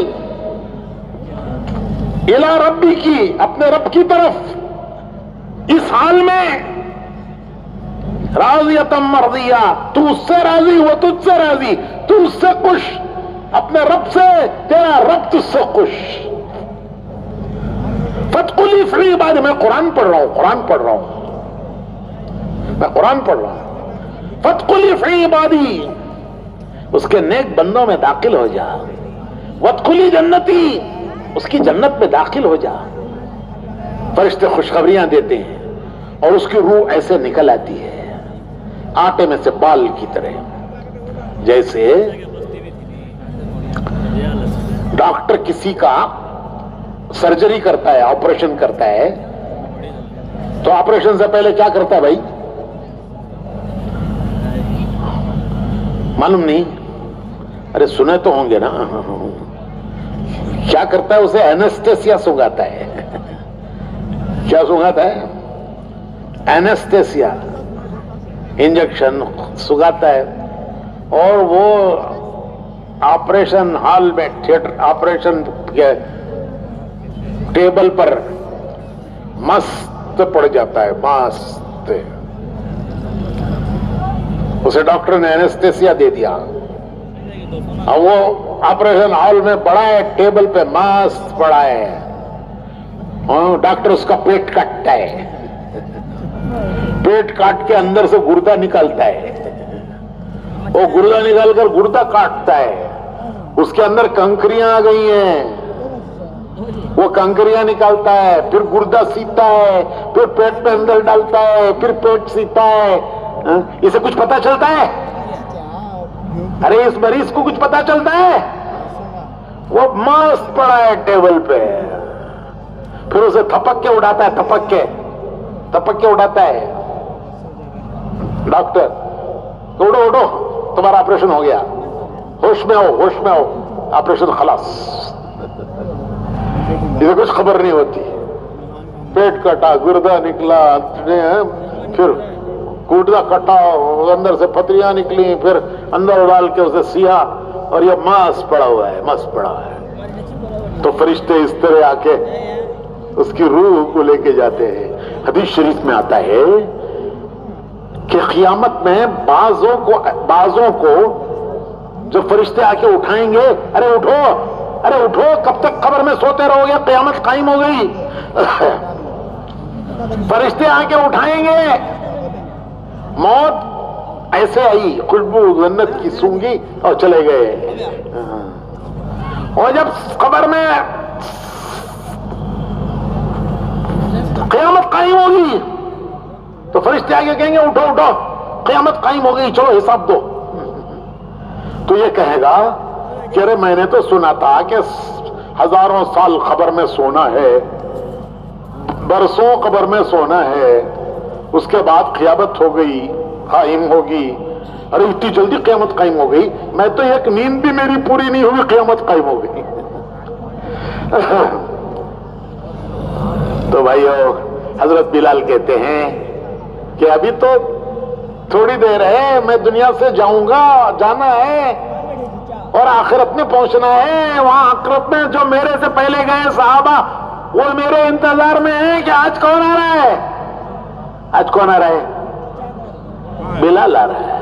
الی ربی کی، اپنے رب کی طرف، اس حال میں راضیۃ مرضیہ، تو اس سے راضی، وہ تجھ سے راضی، تو اس سے خوش، اپنے رب سے، تیرا رب تجھ سے خوش۔ فادخلی فی عبادی، میں قرآن پڑھ رہا ہوں، قرآن پڑھ رہا ہوں، میں قرآن پڑھ رہا ہوں۔ فادخلی فی عبادی، اس کے نیک بندوں میں داخل ہو جا۔ وادخلی جنتی، اس کی جنت میں داخل ہو جا۔ فرشتے خوشخبریاں دیتے ہیں اور اس کی روح ایسے نکل آتی ہے آٹے میں سے بال کی طرح، جیسے ڈاکٹر کسی کا سرجری کرتا ہے، آپریشن کرتا ہے، تو آپریشن سے پہلے کیا کرتا ہے بھائی؟ معلوم نہیں؟ ارے سنے تو ہوں گے نا۔ کیا کرتا ہے؟ اسے اینستھیسیا سنگاتا ہے۔ کیا سنگاتا ہے؟ اینستھیسیا، انجیکشن سنگاتا ہے، اور وہ آپریشن ہال میں، تھیٹر، آپریشن کے ٹیبل پر مست پڑ جاتا ہے، مست۔ اسے ڈاکٹر نے اینستھیسیا دے دیا، اور وہ آپریشن ہال میں پڑا ہے، ٹیبل پہ مست پڑا ہے، اور ڈاکٹر اس کا پیٹ کاٹتا ہے، پیٹ کاٹ کے اندر سے گردہ نکالتا ہے، وہ گردہ نکال کر گردہ کاٹتا ہے، اس کے اندر کنکریاں آ گئی ہیں، وہ کنکریاں نکالتا ہے، پھر گردہ سیتا ہے، پھر پیٹ پہ اندر ڈالتا ہے، پھر پیٹ سیتا ہے۔ اسے کچھ پتا چلتا ہے؟ ارے اس مریض کو کچھ پتا چلتا ہے؟ وہ مست پڑا ہے ٹیبل پہ، پھر اسے تھپک کے اٹھاتا ہے، تھپک کے اٹھاتا ہے ڈاکٹر، اٹھو اٹھو، تمہارا آپریشن ہو گیا، ہوش میں ہو، ہوش میں ہو، آپریشن خلاص۔ اسے کچھ خبر نہیں ہوتی، پیٹ کٹا، گردہ نکلا، پھر گردہ کٹا، اندر سے پتریاں نکلی، پھر اندر ڈال کے اسے سیا، اور یہ ماس پڑا ہوا ہے، مس پڑا ہے۔ تو فرشتے اس طرح آ کے اس کی روح کو لے کے جاتے ہیں۔ حدیث شریف میں آتا ہے کہ قیامت میں بعضوں کو جو فرشتے آ کے اٹھائیں گے، ارے اٹھو، ارے اٹھو، کب تک قبر میں سوتے رہو گے؟ قیامت قائم ہو گئی۔ فرشتے آ کے اٹھائیں گے، موت ایسے آئی، خوشبو جنت کی سونگی اور چلے گئے۔ اور جب قبر میں قیامت قائم ہوگی تو فرشتے آگے کہیں گے اٹھو اٹھو، قیامت قائم ہو گئی، چلو حساب دو۔ تو یہ کہے گا کہ ارے میں نے تو سنا تھا کہ ہزاروں سال قبر میں سونا ہے، برسوں قبر میں سونا ہے، اس کے بعد قیامت ہو گئی، قائم ہوگی۔ ارے اتنی جلدی قیامت قائم ہو گئی؟ میں تو ایک نیند بھی میری پوری نہیں ہوئی، قیامت قائم ہو گئی۔ تو بھائیو، حضرت بلال کہتے ہیں کہ ابھی تو تھوڑی دیر ہے، میں دنیا سے جاؤں گا، جانا ہے، اور آخرت میں پہنچنا ہے. وہاں آخرت میں جو میرے سے پہلے گئے صحابہ وہ میرے انتظار میں ہیں کہ آج کون آ رہا ہے. آج کون آ رہا ہے؟ بلال آ رہا ہے.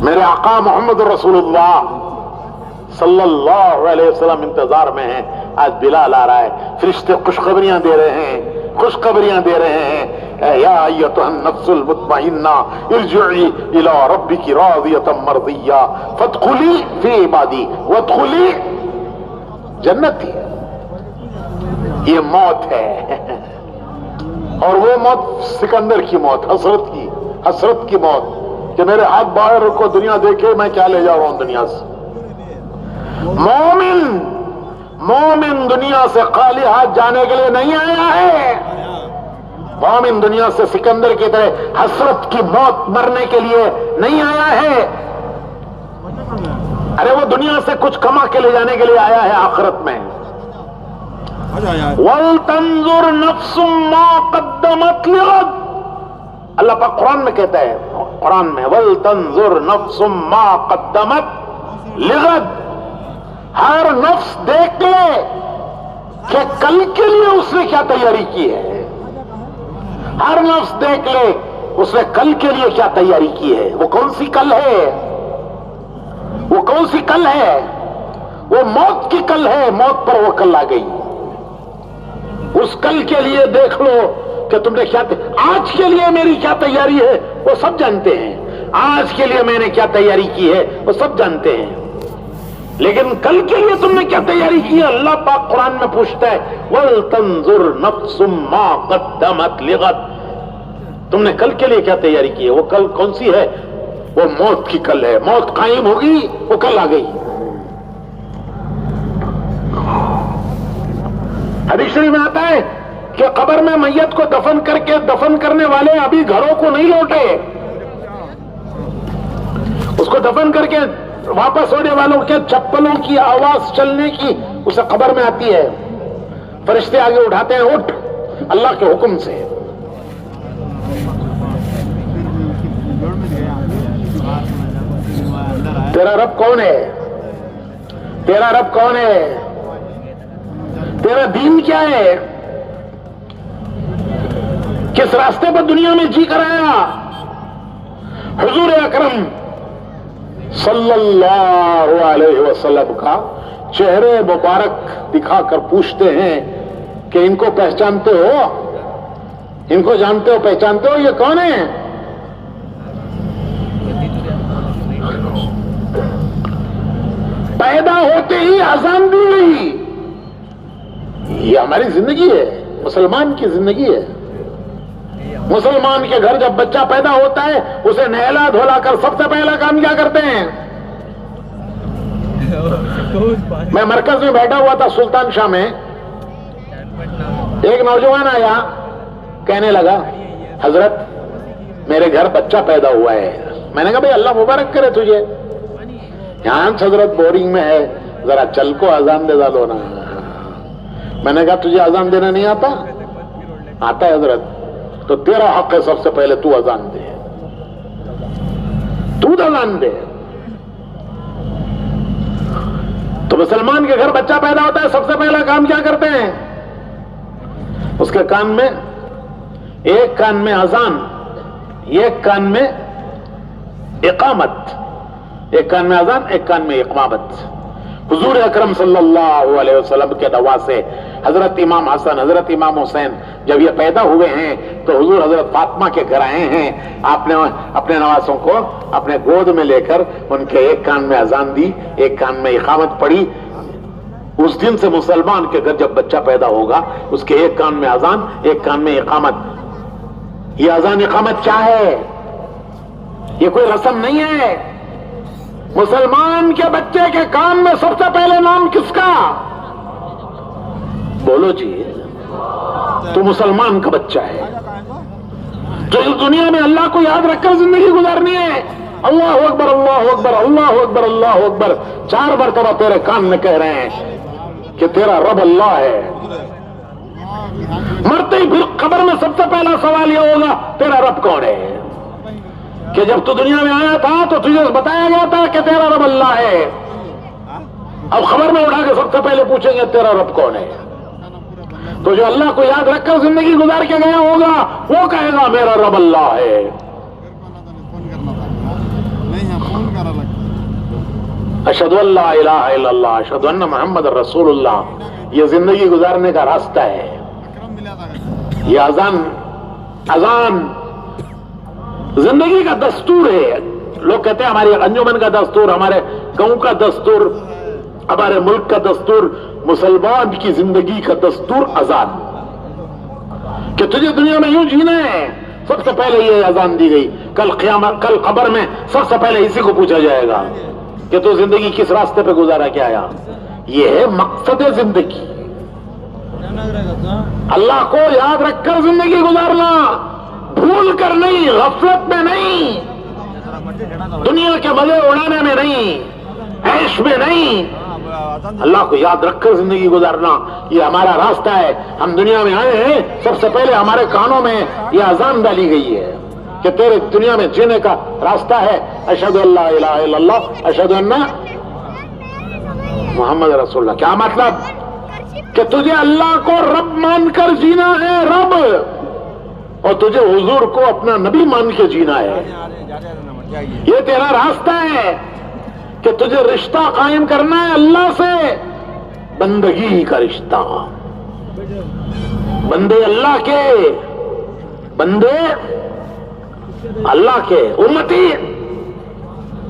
میرے آقا محمد رسول اللہ صلی اللہ علیہ وسلم انتظار میں ہیں. آج بلال آ رہا ہے. فرشتے خوشخبریاں دے رہے ہیں، خوشخبریاں دے رہے ہیں. یا ایتھا النفس المطمئنہ ارجعی الی ربک راضیۃ مرضیہ فادخلی فی عبادی وادخلی جنتی. یہ موت ہے، اور وہ موت سکندر کی موت، حسرت کی موت کہ میرے ہاتھ باہر کو دنیا دیکھے میں کیا لے جا رہا ہوں دنیا سے. مومن دنیا سے خالی ہاتھ جانے کے لیے نہیں آیا ہے. مومن دنیا سے سکندر کی طرح حسرت کی موت مرنے کے لیے نہیں آیا ہے. ارے وہ دنیا سے کچھ کما کے لے جانے کے لیے آیا ہے آخرت میں. وَلْتَنْظُرْ نَفْسٌ مَا قَدَّمَتْ لِغَدٍ. اللہ پاک قرآن میں کہتا ہے، قرآن میں وَلْتَنْظُرْ نَفْسٌ مَا قَدَّمَتْ لِغَدٍ. ہر نفس دیکھ لے کہ کل کے لیے اس نے کیا تیاری کی ہے. ہر نفس دیکھ لے اس نے کل کے لیے کیا تیاری کی ہے. وہ کون سی کل ہے؟ وہ کون سی کل ہے؟ وہ موت کی کل ہے. موت پر وہ کل آ گئی. اس کل کے لیے دیکھ لو کہ تم نے کیا آج کے لیے میری کیا تیاری ہے وہ سب جانتے ہیں. آج کے لیے میں نے کیا تیاری کی ہے وہ سب جانتے ہیں. لیکن کل کے لیے تم نے کیا تیاری کی ہے؟ اللہ پاک قرآن میں پوچھتا ہے وَلْتَنْظُرْ نَفْسٌ مَا قَدَّمَتْ لِغَدٍ. تم نے کل کے لیے کیا تیاری کی ہے؟ وہ کل کون سی ہے؟ وہ موت کی کل ہے. موت قائم ہوگی، وہ کل آ گئی. حدیث شریف میں آتا ہے کہ قبر میں میت کو دفن کرنے والے ابھی گھروں کو نہیں لوٹے. اس کو دفن کر کے واپس ہونے والوں کے چپلوں کی آواز چلنے کی اسے قبر میں آتی ہے. فرشتے آگے اٹھاتے ہیں، اٹھ اللہ کے حکم سے. تیرا رب کون ہے؟ تیرا رب کون ہے؟ تیرا دین کیا ہے؟ کس راستے پر دنیا میں جی کر آیا؟ حضور اکرم صلی اللہ علیہ وسلم کا چہرے مبارک دکھا کر پوچھتے ہیں کہ ان کو پہچانتے ہو؟ ان کو جانتے ہو، پہچانتے ہو؟ یہ کون ہے؟ پیدا ہوتے ہی اذان دی گئی. یہ ہماری زندگی ہے، مسلمان کی زندگی ہے. مسلمان کے گھر جب بچہ پیدا ہوتا ہے اسے نہلا دھولا کر سب سے پہلا کام کیا کرتے ہیں؟ میں مرکز میں بیٹھا ہوا تھا سلطان شاہ میں، ایک نوجوان آیا، کہنے لگا حضرت میرے گھر بچہ پیدا ہوا ہے. میں نے کہا بھائی اللہ مبارک کرے تجھے. یہاں حضرت بورنگ میں ہے، ذرا چل کو اذان دے دو نا. میں نے کہا تجھے اذان دینا نہیں آتا؟ آتا ہے حضرت. تو تیرا حق ہے سب سے پہلے تو اذان دے، تو اذان دے. تو مسلمان کے گھر بچہ پیدا ہوتا ہے سب سے پہلا کام کیا کرتے ہیں؟ اس کے کان میں، ایک کان میں اذان، ایک کان میں اقامت. ایک کان میں اذان، ایک کان میں اقامت. حضور اکرم صلی اللہ علیہ وسلم کے دعا سے حضرت امام حسن، حضرت امام حسین جب یہ پیدا ہوئے ہیں تو حضور حضرت فاطمہ کے گھر آئے ہیں. آپ نے اپنے نواسوں کو اپنے گود میں لے کر ان کے ایک کان میں اذان دی، ایک کان میں اقامت پڑھی. اس دن سے مسلمان کے گھر جب بچہ پیدا ہوگا اس کے ایک کان میں اذان، ایک کان میں اقامت. یہ اذان اقامت کیا ہے؟ یہ کوئی رسم نہیں ہے. مسلمان کے بچے کے کان میں سب سے پہلے نام کس کا؟ بولو جی. تو مسلمان کا بچہ ہے جو اس دنیا میں اللہ کو یاد رکھ کر زندگی گزارنی ہے. اللہ اکبر، اللہ اکبر، اللہ اکبر، اللہ اکبر 4 مرتبہ تیرے کان میں کہہ رہے ہیں کہ تیرا رب اللہ ہے. مرتے ہی پھر قبر میں سب سے پہلا سوال یہ ہوگا تیرا رب کون ہے؟ کہ جب تو دنیا میں آیا تھا تو تجھے بتایا گیا تھا کہ تیرا رب اللہ ہے. اب خبر میں اٹھا کے سب سے پہلے پوچھیں گے تیرا رب کون ہے. تو جو اللہ کو یاد رکھ کر زندگی گزار کے گیا ہوگا وہ کہے گا میرا رب اللہ ہے. اشہد ان لا الہ الا اللہ اشہد ان محمد رسول اللہ، یہ زندگی گزارنے کا راستہ ہے. یہ اذان زندگی کا دستور ہے. لوگ کہتے ہیں ہماری انجمن کا دستور، ہمارے گاؤں کا دستور، ہمارے ملک کا دستور. مسلمان کی زندگی کا دستور اذان، کہ تجھے دنیا میں یوں جینا ہے. سب سے پہلے یہ اذان دی گئی. کل قبر میں سب سے پہلے اسی کو پوچھا جائے گا کہ تو زندگی کس راستے پہ گزارا کیا آیا. یہ ہے مقصد زندگی، اللہ کو یاد رکھ کر زندگی گزارنا، بھول کر نہیں، غفلت میں نہیں، دنیا کے مزے اڑانے میں نہیں، عیش میں نہیں. اللہ کو یاد رکھ کر زندگی گزارنا یہ ہمارا راستہ ہے. ہم دنیا میں آئے ہیں، سب سے پہلے ہمارے کانوں میں یہ اذان ڈالی گئی ہے کہ تیرے دنیا میں جینے کا راستہ ہے اشہد ان لا الہ الا اللہ اشہد ان محمد رسول اللہ. کیا مطلب؟ کہ تجھے اللہ کو رب مان کر جینا ہے، رب، اور تجھے حضور کو اپنا نبی مان کے جینا ہے. یہ تیرا راستہ ہے کہ تجھے رشتہ قائم کرنا ہے اللہ سے، بندگی کا رشتہ. بندے اللہ کے، بندے اللہ کے، امتی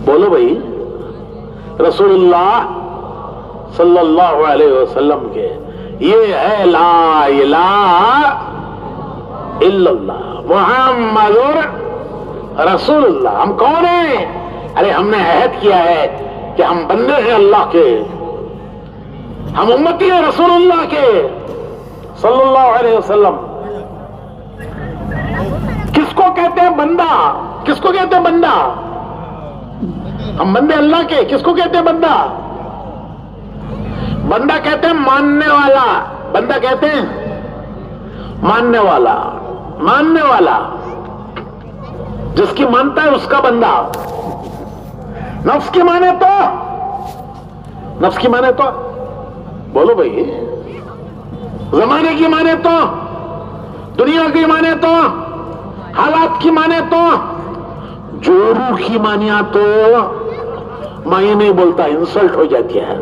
بولو بھائی، رسول اللہ صلی اللہ علیہ وسلم کے. یہ ہے لا الہ الا اللہ محمد رسول اللہ. ہم کون ہیں؟ ارے ہم نے عہد کیا ہے کہ ہم بندے ہیں اللہ کے، ہم امتی ہیں رسول اللہ کے صلی اللہ علیہ وسلم. کس کو کہتے ہیں بندہ؟ کس کو کہتے ہیں بندہ؟ ہم بندے اللہ کے. کس کو کہتے ہیں بندہ؟ بندہ کہتے ہیں ماننے والا. بندہ کہتے ہیں ماننے والا. ماننے والا جس کی مانتا ہے اس کا بندہ. نفس کی مانے تو، نفس کی مانے تو بولو بھائی، زمانے کی مانے تو، دنیا کی مانے تو، حالات کی مانے تو، جو روح کی مانیا تو میں نہیں بولتا، انسلٹ ہو جاتی ہے.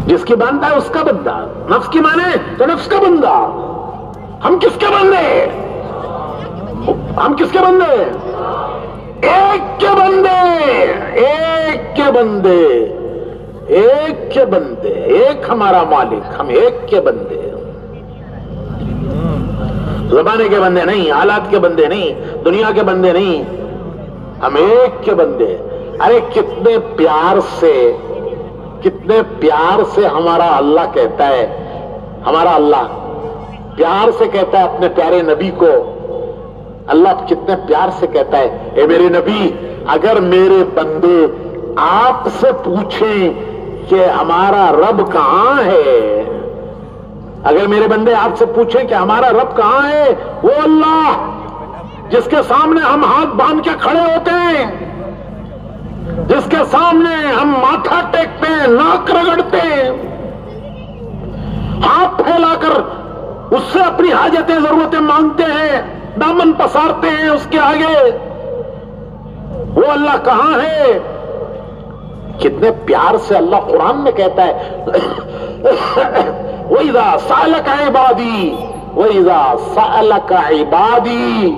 جس کی مانتا ہے اس کا بندہ. نفس کی مانے تو نفس کا بندہ. ہم کس کے بندے؟ ہم کس کے بندے؟ ایک کے بندے، ایک کے بندے، ایک کے بندے. ایک ہمارا مالک، ہم ایک کے بندے. زمانے کے بندے نہیں، حالات کے بندے نہیں، دنیا کے بندے نہیں، ہم ایک کے بندے. ارے کتنے پیار سے، کتنے پیار سے ہمارا اللہ کہتا ہے، ہمارا اللہ پیار سے کہتا ہے اپنے پیارے نبی کو. اللہ کتنے پیار سے کہتا ہے اے میرے نبی، اگر میرے بندے آپ سے پوچھیں کہ ہمارا رب کہاں ہے، اگر میرے بندے آپ سے پوچھیں کہ ہمارا رب کہاں ہے، وہ اللہ جس کے سامنے ہم ہاتھ باندھ کے کھڑے ہوتے ہیں، جس کے سامنے ہم ماتھا ٹیکتے ہیں، ناک رگڑتے ہیں، ہاتھ پھیلا کر اس سے اپنی حاجتیں ضرورتیں مانگتے ہیں، دامن پسارتے ہیں اس کے آگے، وہ اللہ کہاں ہے؟ کتنے پیار سے اللہ قرآن میں کہتا ہے وَإِذَا سَأَلَكَ عِبَادِي وَإِذَا سَأَلَكَ عِبَادِي.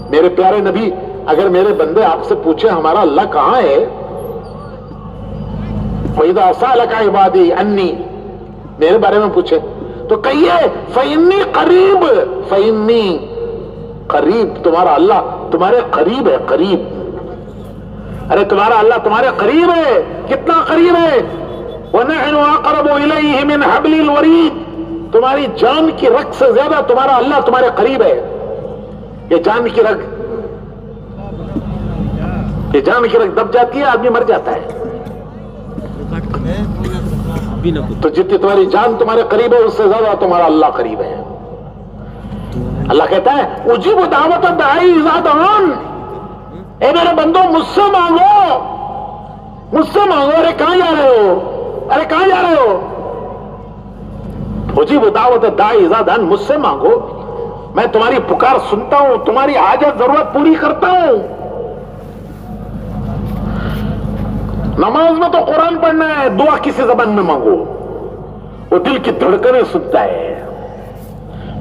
میرے پیارے نبی، اگر میرے بندے آپ سے پوچھیں ہمارا اللہ کہاں ہے، وَإِذَا سَأَلَكَ عِبَادِي عَنِّي، میرے بارے میں پوچھیں تو کہیے فَإِنِّي قریب، فَإِنِّي قریب. تمہارا اللہ تمہارے قریب ہے، قریب. ارے تمہارا اللہ تمہارے قریب ہے. کتنا قریب ہے؟ وَنَحْنُ أَقْرَبُ إِلَيْهِ مِنْ حَبْلِ الْوَرِيدِ. تمہاری جان کی رگ سے زیادہ تمہارا اللہ تمہارے قریب ہے. یہ جان کی رگ، یہ جان کی رگ دب جاتی ہے، آدمی مر جاتا ہے. تو جتنی تمہاری جان تمہارے قریب ہے اس سے زیادہ تمہارا اللہ قریب ہے. اللہ کہتا ہے اجیب دعوت الداعی اذا دعان، اے میرے بندو مجھ سے مانگو، مجھ سے مانگو. ارے کہاں جا رہے ہو، ارے کہاں جا رہے ہو؟ اجیب دعوت الداعی اذا دعان، مجھ سے مانگو، میں تمہاری پکار سنتا ہوں، تمہاری حاجت ضرورت پوری کرتا ہوں. نماز میں تو قرآن پڑھنا ہے، دعا کسی زبان میں مانگو. وہ دل کی دھڑکنیں سنتا ہے،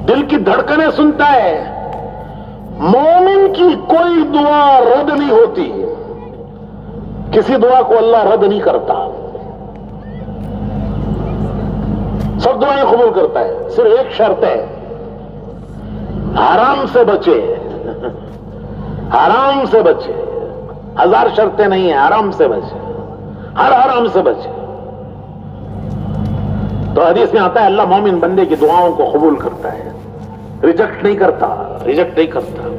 دل کی دھڑکنیں سنتا ہے. مومن کی کوئی دعا رد نہیں ہوتی، کسی دعا کو اللہ رد نہیں کرتا، سب دعائیں قبول کرتا ہے. صرف ایک شرط ہے، حرام سے بچے، حرام سے بچے. 1000 شرطیں نہیں ہیں، حرام سے بچے، ہر حرام سے بچے. تو حدیث میں آتا ہے اللہ مومن بندے کی دعاؤں کو قبول کرتا ہے، ریجیکٹ نہیں کرتا، ریجیکٹ نہیں کرتا.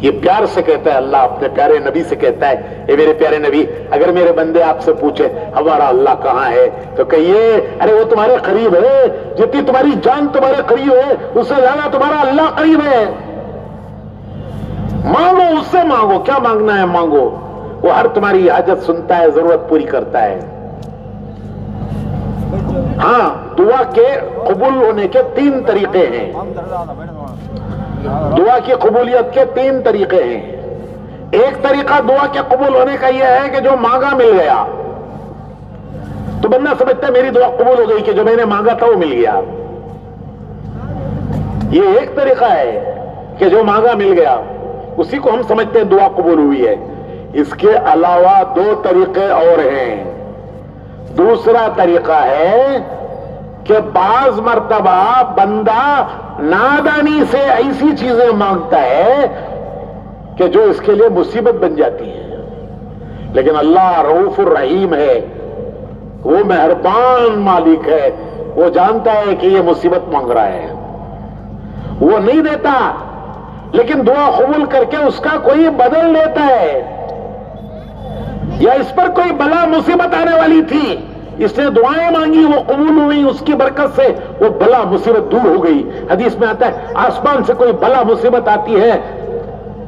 یہ پیار سے کہتا ہے اللہ، اپنے پیارے نبی سے کہتا ہے اے میرے پیارے نبی، اگر میرے بندے آپ سے پوچھے ہمارا اللہ کہاں ہے تو کہیے ارے وہ تمہارے قریب ہے، جتنی تمہاری جان تمہارے قریب ہے اس سے زیادہ تمہارا اللہ قریب ہے. مانگو، اس سے مانگو، کیا مانگنا ہے مانگو، وہ ہر تمہاری حاجت سنتا ہے، ضرورت پوری کرتا ہے. ہاں، دعا کے قبول ہونے کے 3 طریقے ہیں. دعا کی قبولیت کے 3 طریقے ہیں. ایک طریقہ دعا کے قبول ہونے کا یہ ہے کہ جو مانگا مل گیا، تو بندہ سمجھتا ہے میری دعا قبول ہو گئی کہ جو میں نے مانگا تھا وہ مل گیا. یہ ایک طریقہ ہے کہ جو مانگا مل گیا، اسی کو ہم سمجھتے ہیں دعا قبول ہوئی ہے. اس کے علاوہ 2 طریقے اور ہیں. دوسرا طریقہ ہے کہ بعض مرتبہ بندہ نادانی سے ایسی چیزیں مانگتا ہے کہ جو اس کے لیے مصیبت بن جاتی ہے، لیکن اللہ رؤوف الرحیم ہے، وہ مہربان مالک ہے، وہ جانتا ہے کہ یہ مصیبت مانگ رہا ہے، وہ نہیں دیتا، لیکن دعا قبول کر کے اس کا کوئی بدل لیتا ہے. یا اس پر کوئی بلا مصیبت آنے والی تھی، اس نے دعائیں مانگی، وہ قبول ہوئی، اس کی برکت سے وہ بلا مصیبت دور ہو گئی. حدیث میں آتا ہے آسمان سے کوئی بلا مصیبت آتی ہے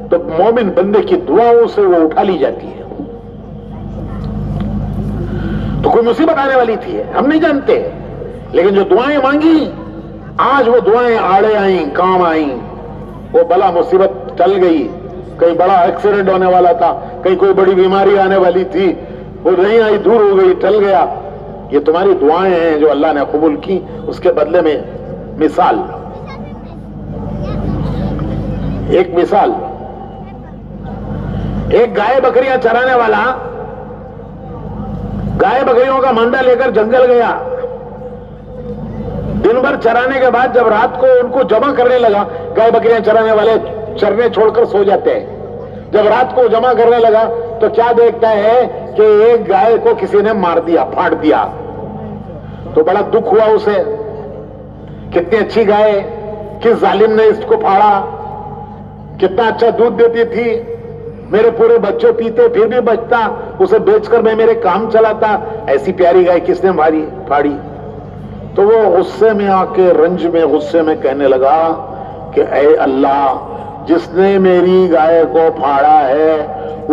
تو مومن بندے کی دعاؤں سے وہ اٹھا لی جاتی ہے. تو کوئی مصیبت آنے والی تھی، ہم نہیں جانتے، لیکن جو دعائیں مانگی آج وہ دعائیں آڑے آئیں، کام آئیں، وہ بلا مصیبت ٹل گئی. کہیں بڑا ایکسیڈنٹ ہونے والا تھا، کہیں کوئی بڑی بیماری آنے والی تھی، وہ نہیں آئی، دور ہو گئی، ٹل گیا. یہ تمہاری دعائیں ہیں جو اللہ نے قبول کی، اس کے بدلے میں. مثال، ایک مثال، ایک گائے بکریاں چرانے والا گائے بکریوں کا منڈا لے کر جنگل گیا. دن بھر چرانے کے بعد جب رات کو ان کو جمع کرنے لگا، گائے بکریاں چرانے والے چرنے چھوڑ کر سو جاتے ہیں، جب رات کو جمع کرنے لگا تو کیا دیکھتا ہے کہ ایک گائے کو کسی نے مار دیا، پھاڑ دیا. تو بڑا دکھ ہوا اسے، کتنی اچھی گائے، کس ظالم نے اس کو پھاڑا، کتنا اچھا دودھ دیتی تھی، میرے پورے بچے پیتے پھر بھی بچتا، اسے بیچ کر میں میرے کام چلاتا، ایسی پیاری گائے کس نے پھاڑی. تو وہ غصے میں آ کے، رنج میں، غصے میں کہنے لگا کہ اے اللہ، جس نے میری گائے کو پھاڑا ہے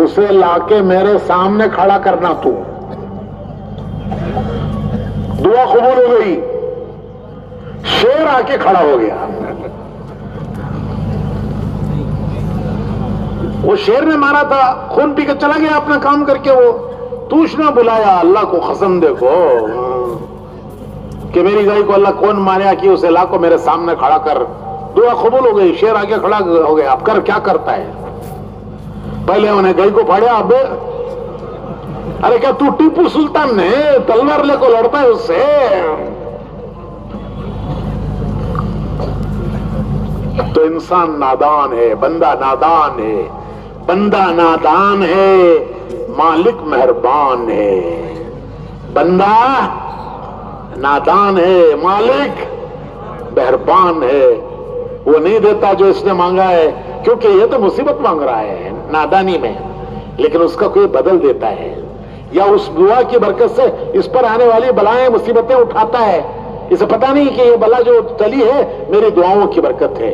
اسے لا کے میرے سامنے کھڑا کرنا. تو دعا قبول ہو گئی، شیر آ کے کھڑا ہو گیا. وہ شیر نے مارا تھا، خون پی کے چلا گیا اپنا کام کر کے. وہ توش نہ بلایا اللہ کو، قسم دیکھو کہ میری گائے کو اللہ کون ماریا کہ اسے لا کو میرے سامنے کھڑا کر. دعا قبول ہو گئی، شیر آگے کھڑا ہو گیا. اب کر کیا کرتا ہے؟ پہلے انہیں گائے کو پھاڑیا، اب ارے کیا تو ٹیپو سلطان نے تلوار لے کو لڑتا ہے اس سے؟ تو انسان نادان ہے، بندہ نادان ہے، بندہ نادان ہے، مالک مہربان ہے. بندہ نادان ہے، مالک مہربان ہے. وہ نہیں دیتا جو اس نے مانگا ہے، کیونکہ یہ تو مصیبت مانگ رہا ہے نادانی میں، لیکن اس کا کوئی بدل دیتا ہے، یا اس دعا کی برکت سے اس پر آنے والی بلائیں مصیبتیں اٹھاتا ہے. اسے پتا نہیں کہ یہ بلا جو چلی ہے میری دعاؤں کی برکت ہے.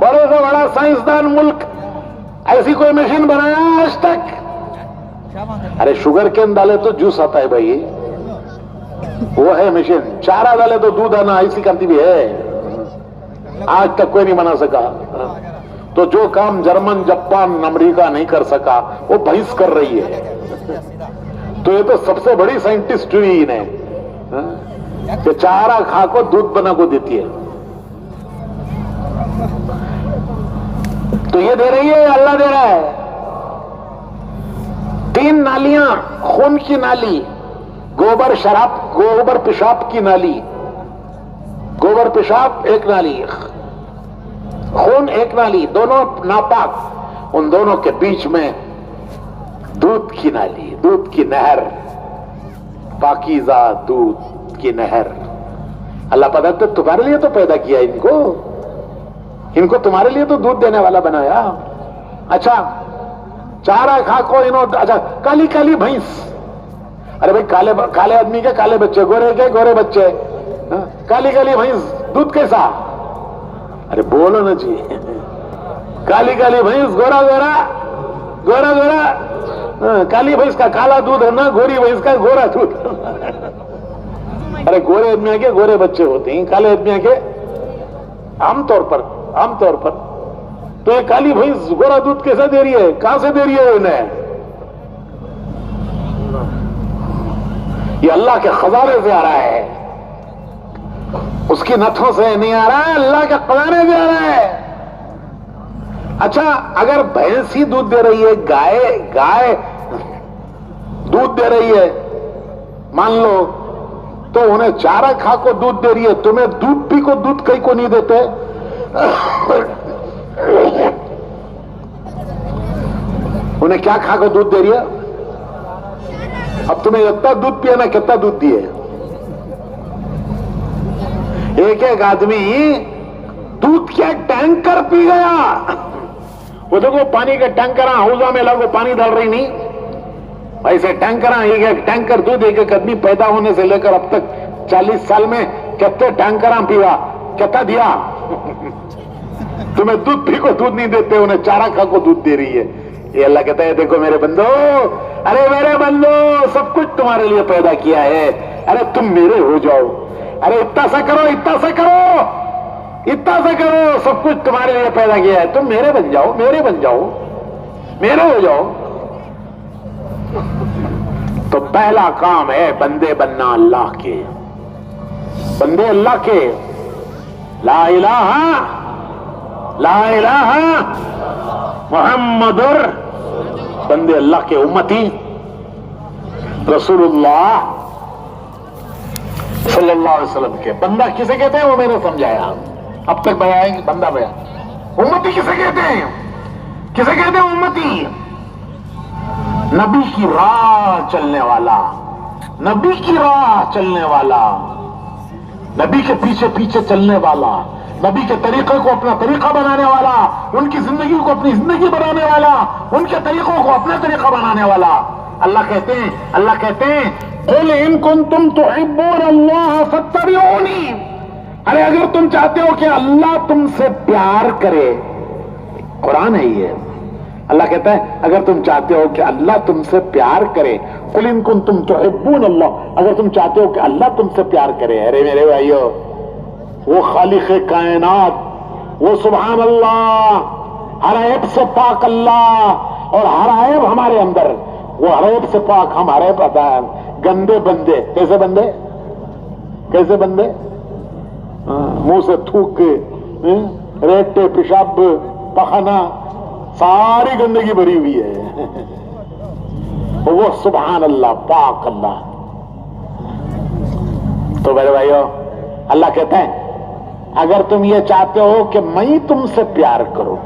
بڑے سے بڑا سائنسدان ملک ایسی کوئی مشین بنایا آج تک؟ ارے شوگر کین ڈالے تو جوس آتا ہے بھائی، وہ ہے مشین. چارہ ڈالے تو دودھ آنا، ایسی کرتی بھی ہے. آج تک کوئی نہیں بنا سکا. تو جو کام جرمن، جاپان، امریکہ نہیں کر سکا وہ بھینس کر رہی ہے. تو یہ تو سب سے بڑی سائنٹسٹ ہوئی انہیں کہ چارہ کھا کو دودھ بنا کو دیتی ہے. تو یہ دے رہی ہے، اللہ دے رہا ہے. 3 نالیاں، خون کی نالی، گوبر پیشاب کی نالی. گوبر پیشاب ایک نالی، خون ایک نالی، دونوں ناپاک. ان دونوں کے بیچ میں دودھ کی نالی، دودھ کی نہر، پاکیزہ دودھ کی نہر. اللہ پتہ تو تمہارے لیے تو پیدا کیا ان کو تمہارے لیے تو دودھ دینے والا بنایا. اچھا چارہ کھا کو اچھا کالی کالی بھینس. ارے بھائی کالے آدمی کے کالے بچے، گورے کے گورے بچے. کالی کالی بھینس دودھ کیسا؟ ارے بولو نا جی. کالی کالی بھینس، گورا گورا گورا گورا. کالی بھینس کا کالا دودھ ہے نا، گوری بھینس کا گورا دودھ. ارے گورے آدمی کے گورے بچے ہوتے ہیں، کالے آدمی کے عام طور پر. تو یہ کالی بھینس گورا دودھ کیسا دے رہی ہے؟ کہاں سے دے رہی ہے انہیں؟ یہ اللہ کے خزانے سے آ رہا ہے، اس کی نتھوں سے نہیں آ رہا ہے، اللہ کے خزانے سے آ رہا ہے. اچھا اگر بھینس ہی دودھ دے رہی ہے، گائے دودھ دے رہی ہے مان لو، تو انہیں چارہ کھا کو دودھ دے رہی ہے، تمہیں دودھ پی کو دودھ کئی کو نہیں دیتے؟ انہیں کیا کھا کو دودھ دے رہی ہے؟ اب تمہیں اتنا دودھ پیا نا، کتنا دودھ دیے؟ ایک آدمی دودھ کیا ٹینکر پی گیا. وہ دیکھو پانی کے ٹینکر حوضہ میں لگو پانی ڈال رہی نہیں، ایسے ٹینکر دودھ ایک آدمی پیدا ہونے سے لے کر اب تک 40 سال میں کتنے ٹینکر پیا، کتنا دیا؟ تمہیں دودھ پی کو دودھ نہیں دیتے، انہیں چارہ کھا کو دودھ دے رہی ہے. یہ اللہ کہتا ہے دیکھو میرے بندو، ارے میرے بندو سب کچھ تمہارے لیے پیدا کیا ہے، ارے تم میرے ہو جاؤ. ارے اتنا سا کرو، اتنا سا کرو، اتنا سا کرو، سب کچھ تمہارے لیے پیدا کیا ہے، تم میرے بن جاؤ، میرے بن جاؤ، میرے ہو جاؤ. تو پہلا کام ہے بندے بننا اللہ کے، بندے اللہ کے. لا الہ محمد بندے اللہ کے امتی. رسول اللہ صلی اللہ علیہ وسلم کے بندہ کسے کہتے ہیں وہ میں نے سمجھایا، اب تک بیان بندہ بیان. امتی کسے کہتے ہیں؟ کسے کہتے ہیں امتی؟ نبی کی راہ چلنے والا، نبی کی راہ چلنے والا، نبی کے پیچھے پیچھے چلنے والا، نبی کے طریقے کو اپنا طریقہ بنانے والا، ان کی زندگی کو اپنی زندگی بنانے والا، ان کے طریقوں کو اپنا طریقہ بنانے والا. اللہ کہتے ہیں قل ان کنتم تحبون اللہ فاتبعونی. ارے اگر تم چاہتے ہو کہ اللہ تم سے پیار کرے، قرآن ہے یہ. اللہ کہتا ہے اگر تم چاہتے ہو کہ اللہ تم سے پیار کرے، قل ان کنتم تحبون اللہ، اگر تم چاہتے ہو کہ اللہ تم سے پیار کرے. ارے میرے بھائیو، وہ خالق کائنات، وہ سبحان اللہ، ہر عیب سے پاک اللہ، اور ہر عیب ہمارے اندر، وہ ہر عیب سے پاک، ہمارے پتہ گندے بندے. کیسے بندے؟ کیسے بندے؟ منہ سے تھوک کے ریٹے، پیشاب، پخانا، ساری گندگی بھری ہوئی ہے. وہ سبحان اللہ، پاک اللہ. تو میرے بھائیو، اللہ کہتا ہے اگر تم یہ چاہتے ہو کہ میں تم سے پیار کروں،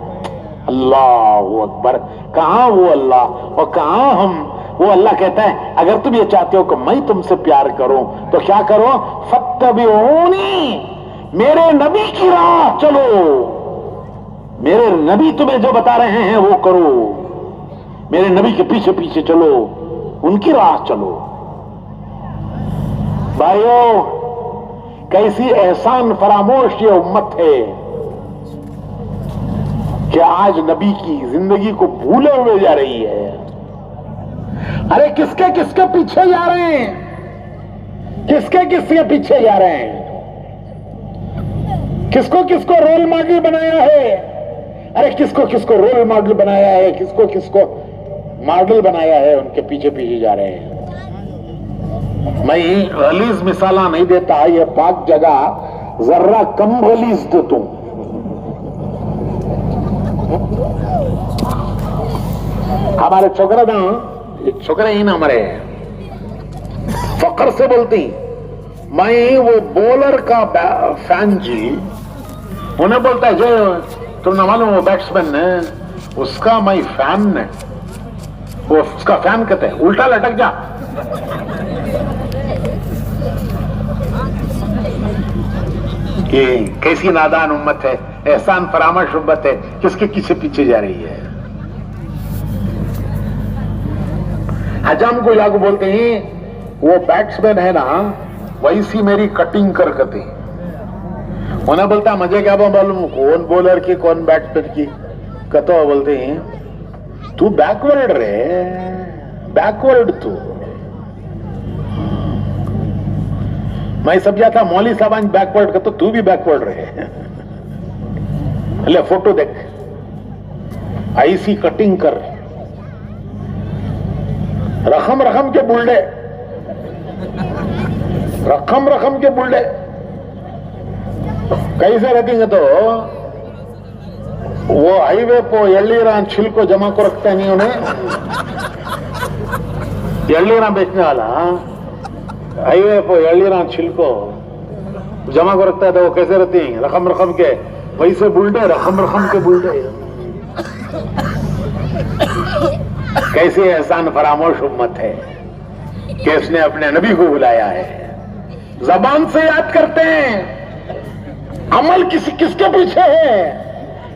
اللہ اکبر، کہاں وہ اللہ اور کہاں ہم. وہ اللہ کہتا ہے اگر تم یہ چاہتے ہو کہ میں تم سے پیار کروں تو کیا کرو؟ فاتبعونی، میرے نبی کی راہ چلو، میرے نبی تمہیں جو بتا رہے ہیں وہ کرو، میرے نبی کے پیچھے پیچھے چلو، ان کی راہ چلو. بھائیو کیسی احسان فراموش یہ امت ہے. کہ آج نبی کی زندگی کو بھولے ہوئے جا رہی ہے. ارے کس کے پیچھے جا رہے ہیں؟ کس کے پیچھے جا رہے ہیں؟ کس کو رول ماڈل بنایا ہے؟ ارے کس کو رول ماڈل بنایا ہے؟ کس کو ماڈل بنایا ہے؟ ان کے پیچھے جا رہے ہیں. میں غلیظ مثالہ نہیں دیتا، یہ پاک جگہ ذرہ کم غلیظ دے تم. ہمارے چھوکرے ہی نا ہمارے فخر سے بولتی میں وہ بولر کا فین جی، انہیں بولتا ہے جو تم نہ معلوم وہ بیٹسمین ہے اس کا میں فین ہے. وہ اس کا فین کہتے ہیں الٹا لٹک جا. یہ کیسی نادان امت ہے، احسان فراموش امت ہے، کس کے پیچھے جا رہی ہے. حجام کو یا کو بولتے ہیں وہ بیٹسمین ہے نا ویسی میری کٹنگ کرکتی. انہیں بولتا مجھے کیا معلوم کون بولر کی کون بیٹسمین کی. کہتا بولتے ہیں تو بیکورڈ رہے، بیکورڈ تو. میں سمجھا تھا مولوی صاحب بیکورڈ کا تو بھی بیکورڈ رہے. لے فوٹو دیکھ ایسی کٹنگ کر، رقم کے بلڈے، رقم کے بلڈے کیسے رہتی ہیں. تو وہ ہائی وے پو ಎಳ್ನೀರನ್ چھلکو جمع کو رکھتا نہیں انہیں. ಎಳ್ನೀರನ್ بیچنے والا ہائی وے پو ಎಳ್ನೀರನ್ چھلکو جمع کو رکھتا ہے. تو وہ کیسے رہتی ہیں؟ رقم کے ویسے بلڈے، رقم کے بلڈے. کیسی احسان فراموش امت ہے کہ اس نے اپنے نبی کو بلایا ہے. زبان سے یاد کرتے ہیں، عمل کس کے پیچھے ہے؟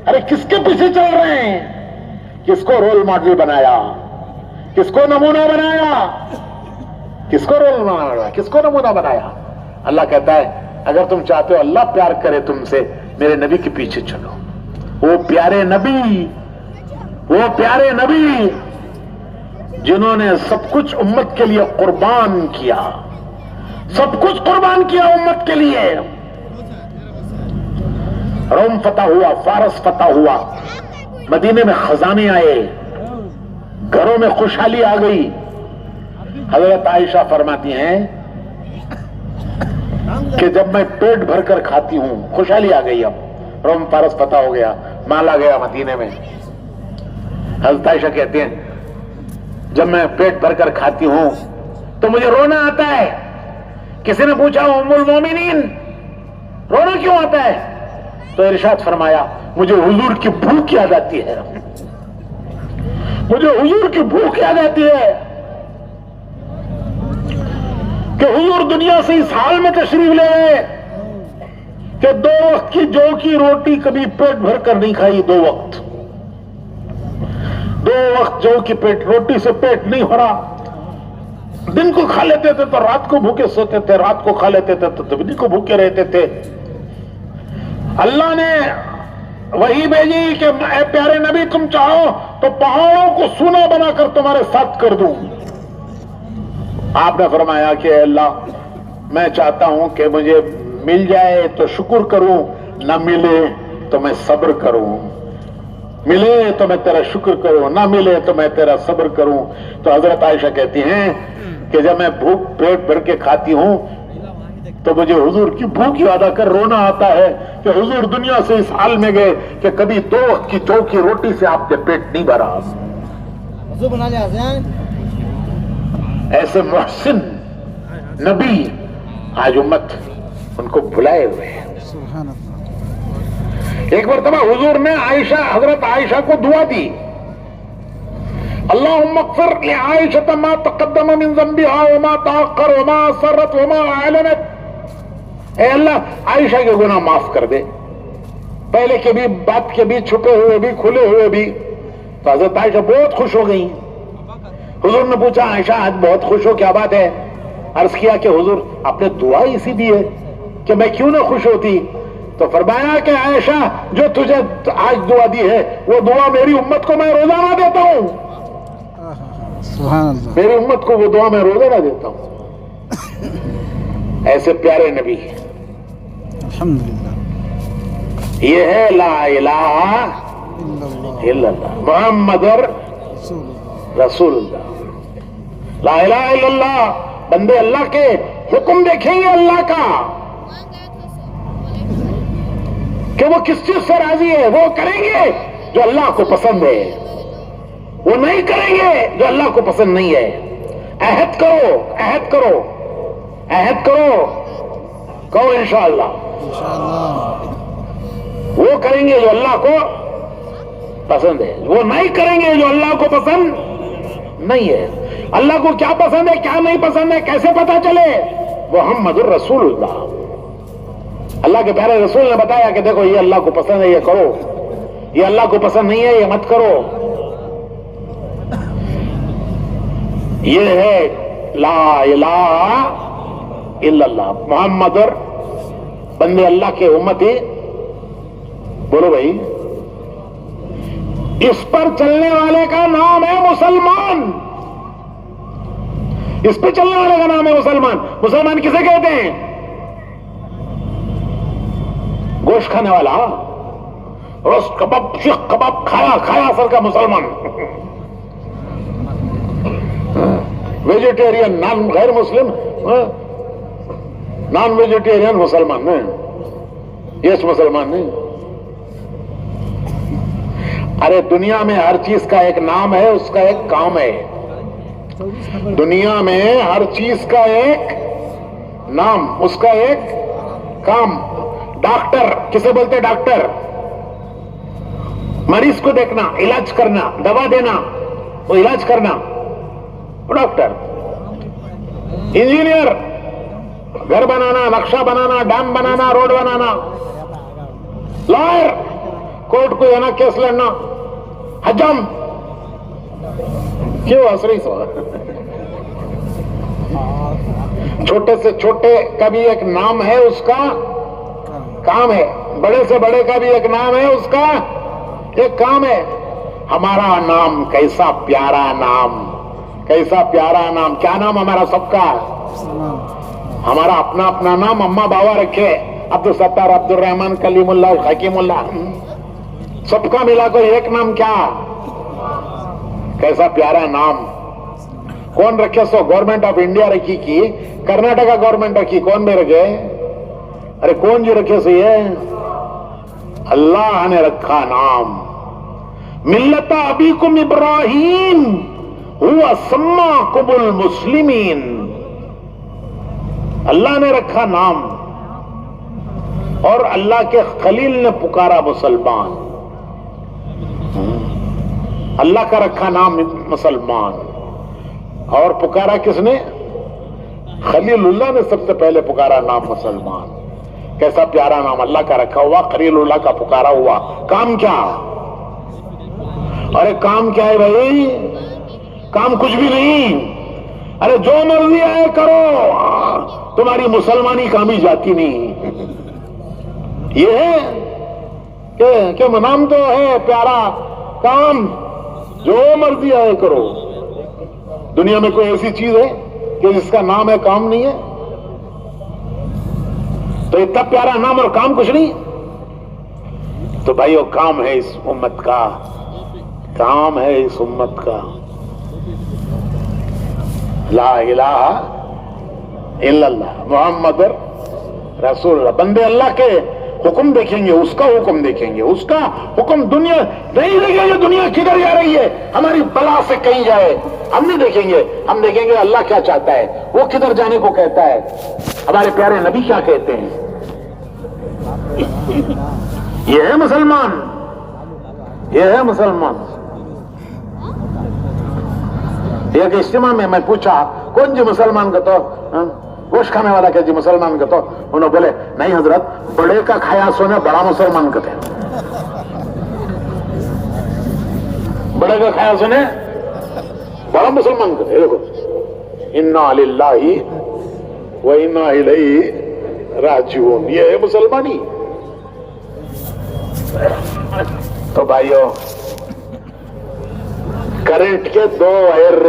ارے کس کے پیچھے چل رہے ہیں؟ کس کو رول ماڈل بنایا؟ کس کو نمونہ بنایا؟ کس کو رول بنایا؟ کس کو نمونہ بنایا؟ اللہ کہتا ہے اگر تم چاہتے ہو اللہ پیار کرے تم سے، میرے نبی کے پیچھے چلو. وہ پیارے نبی جنہوں نے سب کچھ امت کے لیے قربان کیا، سب کچھ قربان کیا امت کے لیے. روم فتح ہوا، فارس فتح ہوا، مدینے میں خزانے آئے، گھروں میں خوشحالی آ گئی. حضرت عائشہ فرماتی ہیں کہ جب میں پیٹ بھر کر کھاتی ہوں خوشحالی آ گئی. اب روم فارس فتح ہو گیا، مال آ گیا مدینے میں. حضرت عائشہ کہتے ہیں جب میں پیٹ بھر کر کھاتی ہوں تو مجھے رونا آتا ہے. کسی نے پوچھا ام المومنین رونا کیوں آتا ہے؟ تو ارشاد فرمایا مجھے حضور کی بھوک یاد آتی ہے، مجھے حضور کی بھوک یاد آتی ہے کہ حضور دنیا سے اس حال میں تشریف لے گئے کہ 2 وقت کی جو کی روٹی کبھی پیٹ بھر کر نہیں کھائی. 2 وقت جو کی روٹی سے پیٹ نہیں بھرا. دن کو کھا لیتے تھے تو رات کو بھوکے سوتے تھے، رات کو کھا لیتے تھے تو دن کو بھوکے رہتے تھے. اللہ نے وہی بھیجی کہ اے پیارے نبی تم چاہو تو پہاڑوں کو سونا بنا کر تمہارے ساتھ کر دوں. آپ نے فرمایا کہ اللہ میں چاہتا ہوں کہ مجھے مل جائے تو شکر کروں، نہ ملے تو میں صبر کروں. ملے تو میں تیرا شکر کروں، نہ ملے تو میں تیرا صبر کروں. تو حضرت عائشہ کہتی ہیں کہ جب میں پیٹ بھر کے کھاتی ہوں تو مجھے حضور کی بھوک یاد آ کر رونا آتا ہے کہ حضور دنیا سے اس حال میں گئے کہ کبھی 2 وقت کی جو کی روٹی سے آپ نے پیٹ نہیں بھرا. ایسے محسن نبی آج امت ان کو بلائے ہوئے ہیں. ایک مرتبہ حضور نے حضرت عائشہ کو دعا دی، اللہم اغفر لعائشہ ما تقدم من ذنبها وما تاخر وما اسرت وما اعلنت. اے اللہ عائشہ کے گناہ معاف کر دے، پہلے کے بھی، بات کے بھی، چھپے ہوئے بھی، کھلے ہوئے بھی. تو حضرت عائشہ بہت خوش ہو گئی. حضور نے پوچھا عائشہ آج بہت خوش ہو، کیا بات ہے؟ عرض کیا کہ حضور آپ نے دعا اسی دی ہے کہ میں کیوں نہ خوش ہوتی. تو فرمایا کہ عائشہ جو تجھے آج دعا دی ہے وہ دعا میری امت کو میں روزانہ دیتا ہوں. سبحان اللہ. میری امت کو وہ دعا میں روزانہ دیتا ہوں. ایسے پیارے نبی. الحمدللہ. یہ ہے لا الہ الا اللہ محمد رسول اللہ. لا الہ الا اللہ. بندے اللہ کے حکم دیکھیں گے اللہ کا کہ وہ کس چیز سے راضی ہے, وہ کریں گے جو اللہ کو پسند ہے, وہ نہیں کریں گے جو اللہ کو پسند نہیں ہے. عہد کرو, عہد کرو, عہد کرو, کہو انشاءاللہ. وہ کریں گے جو اللہ کو پسند ہے, وہ نہیں کریں گے جو اللہ کو پسند نہیں ہے. اللہ کو کیا پسند ہے کیا نہیں پسند ہے کیسے پتا چلے؟ محمد الرسول اللہ. اللہ کے پیارے رسول نے بتایا کہ دیکھو یہ اللہ کو پسند ہے یہ کرو, یہ اللہ کو پسند نہیں ہے یہ مت کرو. یہ ہے لا الہ الا اللہ محمد بندے اللہ کے امتی. بولو بھائی, اس پر چلنے والے کا نام ہے مسلمان. اس پہ چلنے والے کا نام ہے مسلمان. مسلمان کسے کہتے ہیں؟ گوشت کھانے والا, روسٹ کباب شیخ کباب کھایا کھایا اثر کا مسلمان. ویجیٹیرین نان غیر مسلم نان ویجیٹیرین مسلمان نہیں, یس مسلمان نہیں. ارے دنیا میں ہر چیز کا ایک نام ہے, اس کا ایک کام ہے. دنیا میں ہر چیز کا ایک نام, اس کا ایک کام. ڈاکٹر کسے بولتے؟ ڈاکٹر مریض کو دیکھنا, علاج کرنا, دوا دینا, وہ علاج کرنا, ڈاکٹر. انجینئر گھر بنانا, نقشہ بنانا, ڈیم بنانا, روڈ بنانا. لائر کورٹ کو جانا, کیس لڑنا. حجم کیوں ہنس سو؟ چھوٹے سے چھوٹے کا بھی ایک نام ہے, اس کا کام ہے. بڑے سے بڑے کا بھی ایک نام ہے, اس کا ایک کام ہے. ہمارا نام کیسا پیارا نام, کیسا پیارا نام. کیا نام ہمارا سب کا؟ ہمارا اپنا اپنا نام اما بابا رکھے, عبدالستار, عبدالرحمان, کلیم اللہ, حکیم اللہ. سب کا ملا کو ایک نام. کیا کیسا پیارا نام. کون رکھے؟ سو گورنمنٹ آف انڈیا رکھی کی, کرناٹکا گورنمنٹ رکھی, کون بھی رکھے؟ ارے کون جی رکھے؟ سے یہ اللہ نے رکھا نام. ملت ابیکم ابراہیم ہوا سماکم المسلمین. اللہ نے رکھا نام, اور اللہ کے خلیل نے پکارا مسلمان. اللہ کا رکھا نام مسلمان, اور پکارا کس نے؟ خلیل اللہ نے سب سے پہلے پکارا نام مسلمان. کیسا پیارا نام اللہ کا رکھا ہوا, خلیل اللہ کا پکارا ہوا. کام کیا؟ ارے کام کیا ہے بھائی؟ کام کچھ بھی نہیں. ارے جو مرضی آئے کرو, تمہاری مسلمانی کامی جاتی نہیں. یہ ہے کہ نام تو ہے پیارا, کام جو مرضی آئے کرو. دنیا میں کوئی ایسی چیز ہے کہ جس کا نام ہے کام نہیں ہے؟ تو اتنا پیارا نام اور کام کچھ نہیں. تو بھائیو کام ہے اس امت کا, کام ہے اس امت کا. لا الہ الا اللہ محمد رسول اللہ. بندے اللہ کے حکم دیکھیں گے, اس کا حکم دیکھیں گے, اس کا حکم. دنیا نہیں دیکھیں گے دنیا کدھر جا رہی ہے, ہماری بلا سے کہیں جائے, ہم نہیں دیکھیں گے. ہم دیکھیں گے اللہ کیا چاہتا ہے, وہ کدھر جانے کو کہتا ہے, ہمارے پیارے نبی کیا کہتے ہیں. یہ ہے مسلمان, یہ ہے مسلمان. ایک اجتماع میں پوچھا کون جی مسلمان کا, تو گوشت کھانے والا کیا جی مسلمان کا؟ تو انہوں نے بولے نہیں حضرت, بڑے کا کھایا سونے بڑا مسلمان کا تھے. بڑے کا کھایا سونے بڑا مسلمان کا تھے. دیکھو, انا للہ و انا الیہ راجعون. یہ ہے مسلمانی. تو بھائیوں کرنٹ کے دو وائر،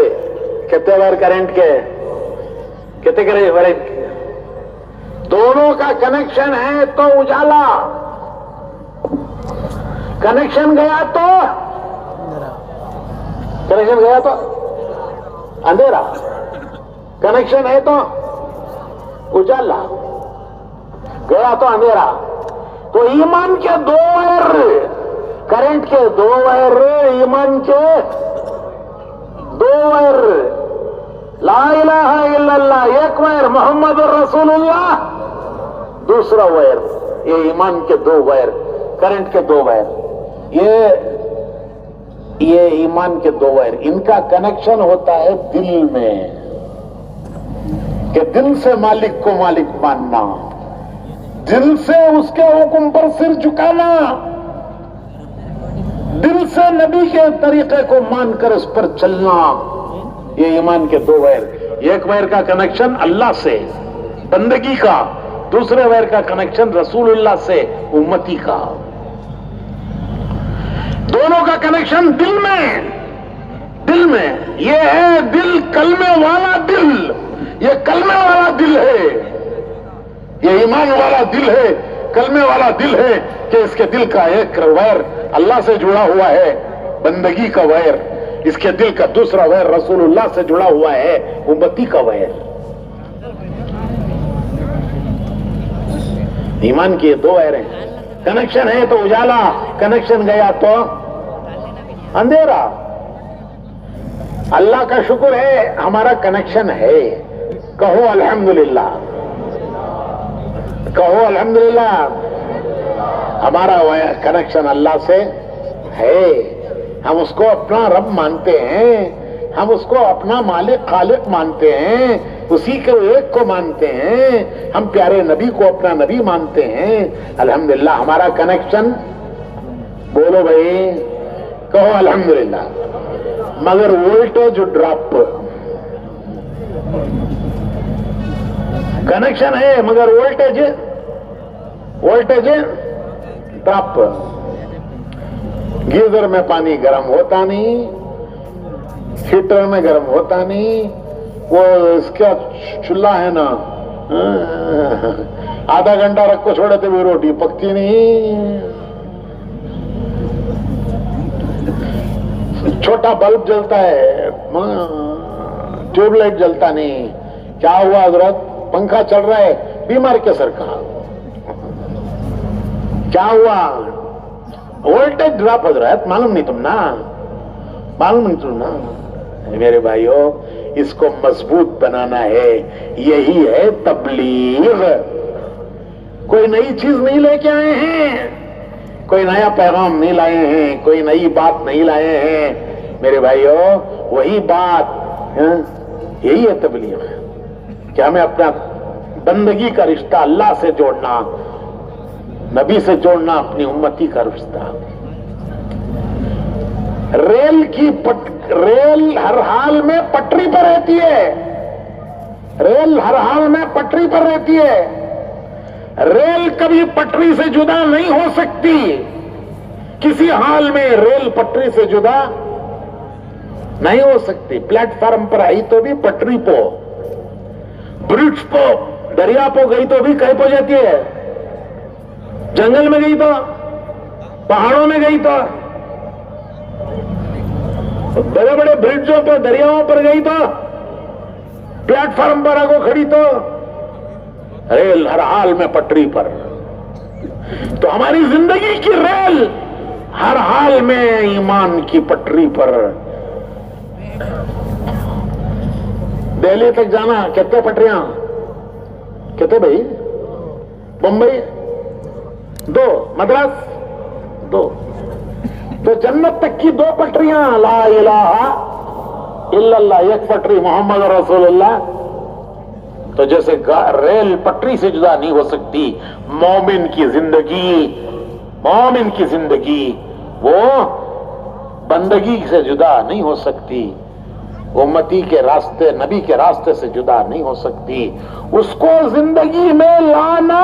کتنے وائر کرنٹ کے، کتنے کرنٹ کے، دونوں کا کنیکشن ہے تو اجالا، کنیکشن گیا تو اندھیرا، کنیکشن ہے تو اجالا، گیا تو اندھیرا۔ تو ایمان کے دو وائر، کرنٹ کے دو وائر، ایمان کے دو وائر، لا الہ الا اللہ ایک وائر، محمد رسول اللہ دوسرا وائر، یہ ایمان کے دو وائر، کرنٹ کے دو وائر، یہ ایمان کے دو وائر، ان کا کنیکشن ہوتا ہے دل میں، کہ دل سے مالک کو مالک ماننا، دل سے اس کے حکم پر سر جھکانا، دل سے نبی کے طریقے کو مان کر اس پر چلنا، یہ ایمان کے دو وائر۔ ایک وائر کا کنیکشن اللہ سے بندگی کا، دوسرے وائر کا کنیکشن رسول اللہ سے امتی کا، دونوں کا کنیکشن دل میں، دل میں، یہ ہے دل کلمے والا دل، یہ کلمے والا دل ہے، یہ ایمان والا دل ہے، کلمے والا دل ہے، کہ اس کے دل کا ایک وائر اللہ سے جڑا ہوا ہے، بندگی کا وائر، اس کے دل کا دوسرا وائر رسول اللہ سے جڑا ہوا ہے، امتی کا وائر۔ ایمان کی دو وائر ہیں، کنیکشن ہے تو اجالا، کنیکشن گیا تو اندھیرا۔ اللہ کا شکر ہے ہمارا کنیکشن ہے، کہو الحمدللہ، کہو الحمدللہ، ہمارا کنیکشن اللہ سے ہے، ہم اس کو اپنا رب مانتے ہیں، ہم اس کو اپنا مالک خالق مانتے ہیں، اسی کو ایک کو مانتے ہیں، ہم پیارے نبی کو اپنا نبی مانتے ہیں، الحمدللہ ہمارا کنیکشن، بولو بھائی، کہو الحمدللہ۔ مگر وولٹیج ڈراپ، کنیکشن ہے مگر وولٹیج ڈراپ، گیزر میں پانی گرم ہوتا نہیں، ہیٹر میں گرم ہوتا نہیں، وہ اس کا چولہا ہے نا، آدھا گھنٹہ رکھ کو چھوڑے تو بھی روٹی پکتی نہیں، چھوٹا بلب جلتا ہے، ٹیوب لائٹ جلتا نہیں، کیا ہوا حضرت؟ پنکھا چل رہا ہے، بیمار کے سر کا، کیا ہوا؟ وولٹیج ڈراپ حضرت، معلوم نہیں تم نا، معلوم نہیں تم نا۔ میرے بھائیو، اس کو مضبوط بنانا ہے، یہی ہے تبلیغ۔ کوئی نئی چیز نہیں لے کے آئے ہیں، کوئی نیا پیغام نہیں لائے ہیں، کوئی نئی بات نہیں لائے ہیں، میرے بھائیو وہی بات، یہی ہے تبلیغ، کہ ہمیں اپنا بندگی کا رشتہ اللہ سے جوڑنا، نبی سے جوڑنا، اپنی امتی کا رشتہ۔ ریل ہر حال میں پٹری پر رہتی ہے، ریل ہر حال میں پٹری پر رہتی ہے، ریل کبھی پٹری سے جدا نہیں ہو سکتی، کسی حال میں ریل پٹری سے جدا نہیں ہو سکتی۔ پلیٹ فارم پر آئی تو بھی پٹری پو، برج پو، دریا پو گئی تو بھی کہیں پو جاتی ہے، جنگل میں گئی تو، پہاڑوں میں گئی تو، بڑے بڑے برجوں پر، دریاؤں پر گئی تو، پلیٹ فارم پر آگو کھڑی تو، ریل ہر حال میں پٹری پر۔ تو ہماری زندگی کی ریل ہر حال میں ایمان کی پٹری پر۔ دہلی تک جانا کتنے پٹریاں؟ کتنے بھائی؟ بمبئی 2، مدراس 2، تو جنت تک کی 2 پٹریاں، لا الہ الا اللہ، ایک پٹری محمد رسول اللہ۔ تو جیسے ریل پٹری سے جدا نہیں ہو سکتی، مومن کی زندگی وہ بندگی سے جدا نہیں ہو سکتی، امتی کے راستے، نبی کے راستے سے جدا نہیں ہو سکتی، اس کو زندگی میں لانا،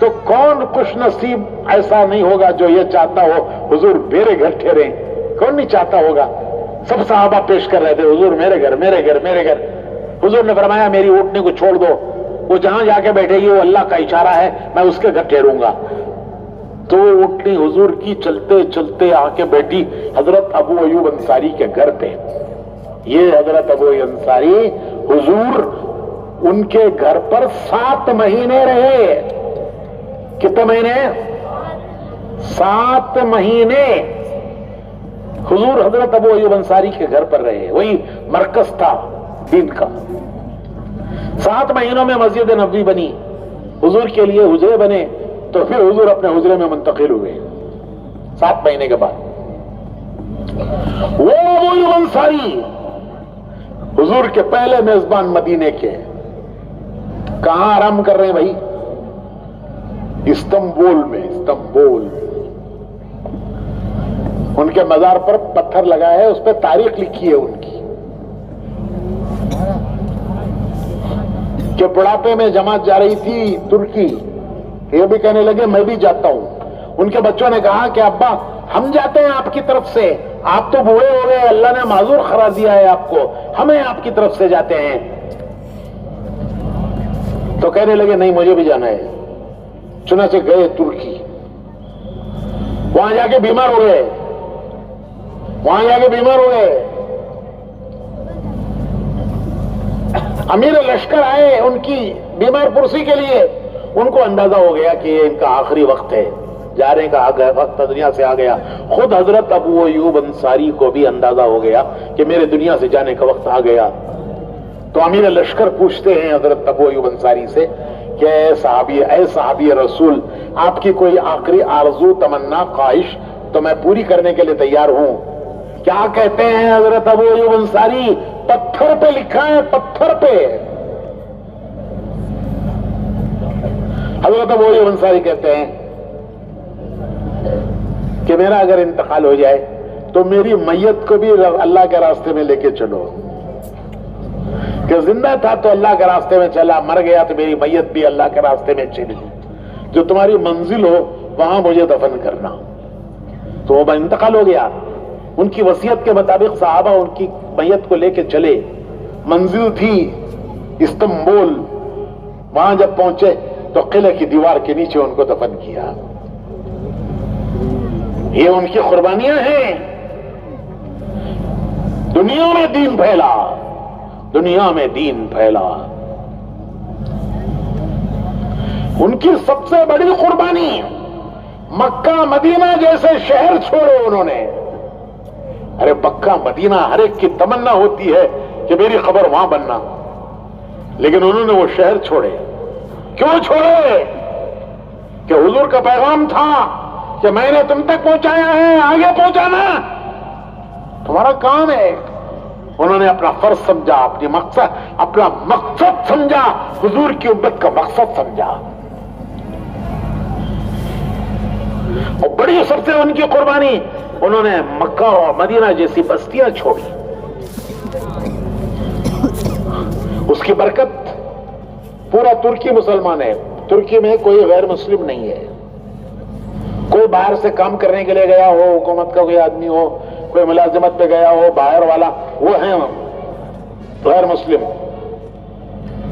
تو کون خوش نصیب ایسا نہیں ہوگا جو یہ چاہتا ہو حضور میرے گھر ٹھہرے؟ کون نہیں چاہتا ہوگا؟ سب صحابہ پیش کر رہے تھے حضور میرے گھر میرے گھر میرے گھر. حضور نے فرمایا میری اونٹنی کو چھوڑ دو، وہ جہاں جا کے بیٹھے گی وہ اللہ کا اشارہ ہے، میں اس کے گھر ٹھہروں گا. تو وہ اونٹنی حضور کی چلتے چلتے آ کے بیٹھی حضرت ابو ایوب انصاری کے گھر پہ. یہ حضرت ابو ایوب انصاری حضور ان کے گھر پر 7 مہینے رہے. کتنے مہینے؟ 7 مہینے حضور حضرت ابو ایوب انصاری کے گھر پر رہے. وہی مرکز تھا دین کا. 7 مہینوں میں مسجد نبوی بنی، حضور کے لیے حجرے بنے، تو پھر حضور اپنے حجرے میں منتقل ہوئے 7 مہینے کے بعد. وہ ابو ایوب انصاری حضور کے پہلے میزبان مدینے کے. کہاں آرام کر رہے ہیں بھائی؟ استنبول میں. استنبول ان کے مزار پر پتھر لگا ہے، اس پہ تاریخ لکھی ہے ان کی کہ بڑھاپے میں جماعت جا رہی تھی ترکی. یہ بھی کہنے لگے میں بھی جاتا ہوں. ان کے بچوں نے کہا کہ ابا ہم جاتے ہیں آپ کی طرف سے، آپ تو بوڑھے ہو گئے، اللہ نے معذور قرار دیا ہے آپ کو، ہمیں آپ کی طرف سے جاتے ہیں. تو کہنے لگے نہیں مجھے بھی جانا ہے. چنانچہ گئے ترکی. وہاں جا کے بیمار ہو گئے. امیر لشکر آئے ان کی بیمار پرسی کے لیے. ان کو اندازہ ہو گیا کہ یہ ان کا آخری وقت ہے، جانے کا وقت دنیا سے آ گیا. خود حضرت ابو ایوب انصاری کو بھی اندازہ ہو گیا کہ میرے دنیا سے جانے کا وقت آ گیا. تو امیر لشکر پوچھتے ہیں حضرت ابو ایوب انصاری سے کہ اے صحابی رسول، آپ کی کوئی آخری آرزو، تمنا، خواہش تو میں پوری کرنے کے لیے تیار ہوں. کیا کہتے ہیں حضرت ابو ایوب انصاری؟ پتھر پہ لکھا ہے، پتھر پہ. حضرت ابو ایوب انصاری کہتے ہیں کہ میرا اگر انتقال ہو جائے تو میری میت کو بھی اللہ کے راستے میں لے کے چلو. کہ زندہ تھا تو اللہ کے راستے میں چلا، مر گیا تو میری میت بھی اللہ کے راستے میں چلی. جو تمہاری منزل ہو وہاں مجھے دفن کرنا. تو وہ انتقال ہو گیا. ان کی وصیت کے مطابق صحابہ ان کی میت کو لے کے چلے. منزل تھی استنبول. وہاں جب پہنچے تو قلعے کی دیوار کے نیچے ان کو دفن کیا. یہ ان کی قربانیاں ہیں. دنیا میں دین پھیلا، دنیا میں دین پھیلا. ان کی سب سے بڑی قربانی مکہ مدینہ جیسے شہر چھوڑے انہوں نے. ارے مکہ مدینہ ہر ایک کی تمنا ہوتی ہے کہ میری خبر وہاں بننا، لیکن انہوں نے وہ شہر چھوڑے. کیوں چھوڑے؟ کہ حضور کا پیغام تھا کہ میں نے تم تک پہنچایا ہے، آگے پہنچانا تمہارا کام ہے. انہوں نے اپنا فرض سمجھا، اپنا مقصد سمجھا، حضور کی امت کا مقصد سمجھا. اور بڑی سب سے ان کی قربانی، انہوں نے مکہ اور مدینہ جیسی بستیاں چھوڑی. اس کی برکت پورا ترکی مسلمان ہے. ترکی میں کوئی غیر مسلم نہیں ہے. کوئی باہر سے کام کرنے کے لیے گیا ہو، حکومت کا کوئی آدمی ہو، کوئی ملازمت پہ گیا ہو باہر والا، وہ ہیں غیر مسلم.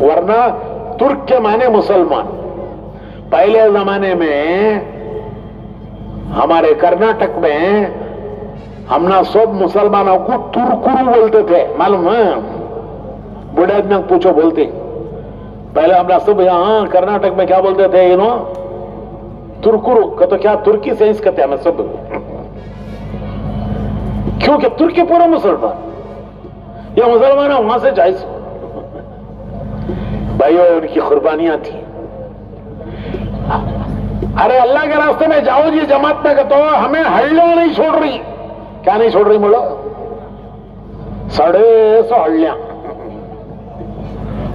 ورنہ ترک کے معنی مسلمان. پہلے زمانے میں ہمارے کرناٹک میں ہم نہ سب مسلمانوں کو ترکرو بولتے تھے. معلوم ہے؟ بڑے آدمی پوچھو بولتے. پہلے ہم نہ سب یہاں کرناٹک میں کیا بولتے تھے؟ ترکرو کا تو کیا ترکی سے اس کہتے ہیں ہمیں سب. کیونکہ ترکی پورا مسلمان، یہ مسلمان ہے وہاں سے جائز. بھائیو ان کی قربانیاں تھیں. ارے اللہ کے راستے میں جاؤ جی جماعت میں کہتے ہو، ہمیں ہڑیاں نہیں چھوڑ رہی. کیا نہیں چھوڑ رہی بولو؟ 150 ہڑیاں.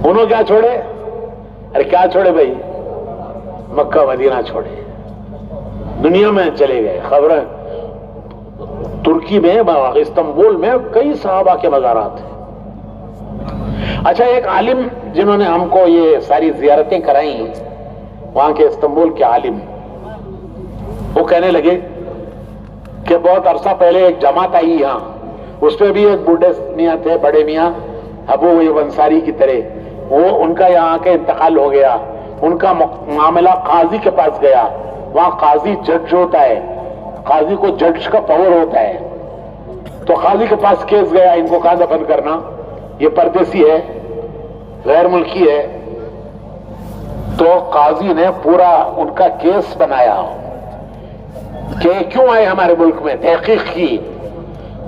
انہوں کیا چھوڑے؟ ارے کیا چھوڑے بھائی؟ مکہ مدینہ چھوڑے، دنیا میں چلے گئے. خبریں ترکی میں استنبول میں کئی صحابہ کے مزارات ہیں. اچھا ایک عالم جنہوں نے ہم کو یہ ساری زیارتیں کرائیں، وہاں کے استنبول کے عالم، وہ کہنے لگے کہ بہت عرصہ پہلے ایک جماعت آئی یہاں، اس پہ بھی ایک بوڑھے میاں تھے، بڑے میاں ابو ایوب انصاری کی طرح، وہ ان کا یہاں کے انتقال ہو گیا، ان کا معاملہ قاضی کے پاس گیا، وہاں قاضی جج ہوتا ہے، قاضی کو جج کا پاور ہوتا ہے، تو قاضی کے پاس کیس گیا ان کو کہاں دفن کرنا، یہ پردیسی ہے، غیر ملکی ہے، تو قاضی نے پورا ان کا کیس بنایا کہ کیوں آئے ہمارے ملک میں، تحقیق کی،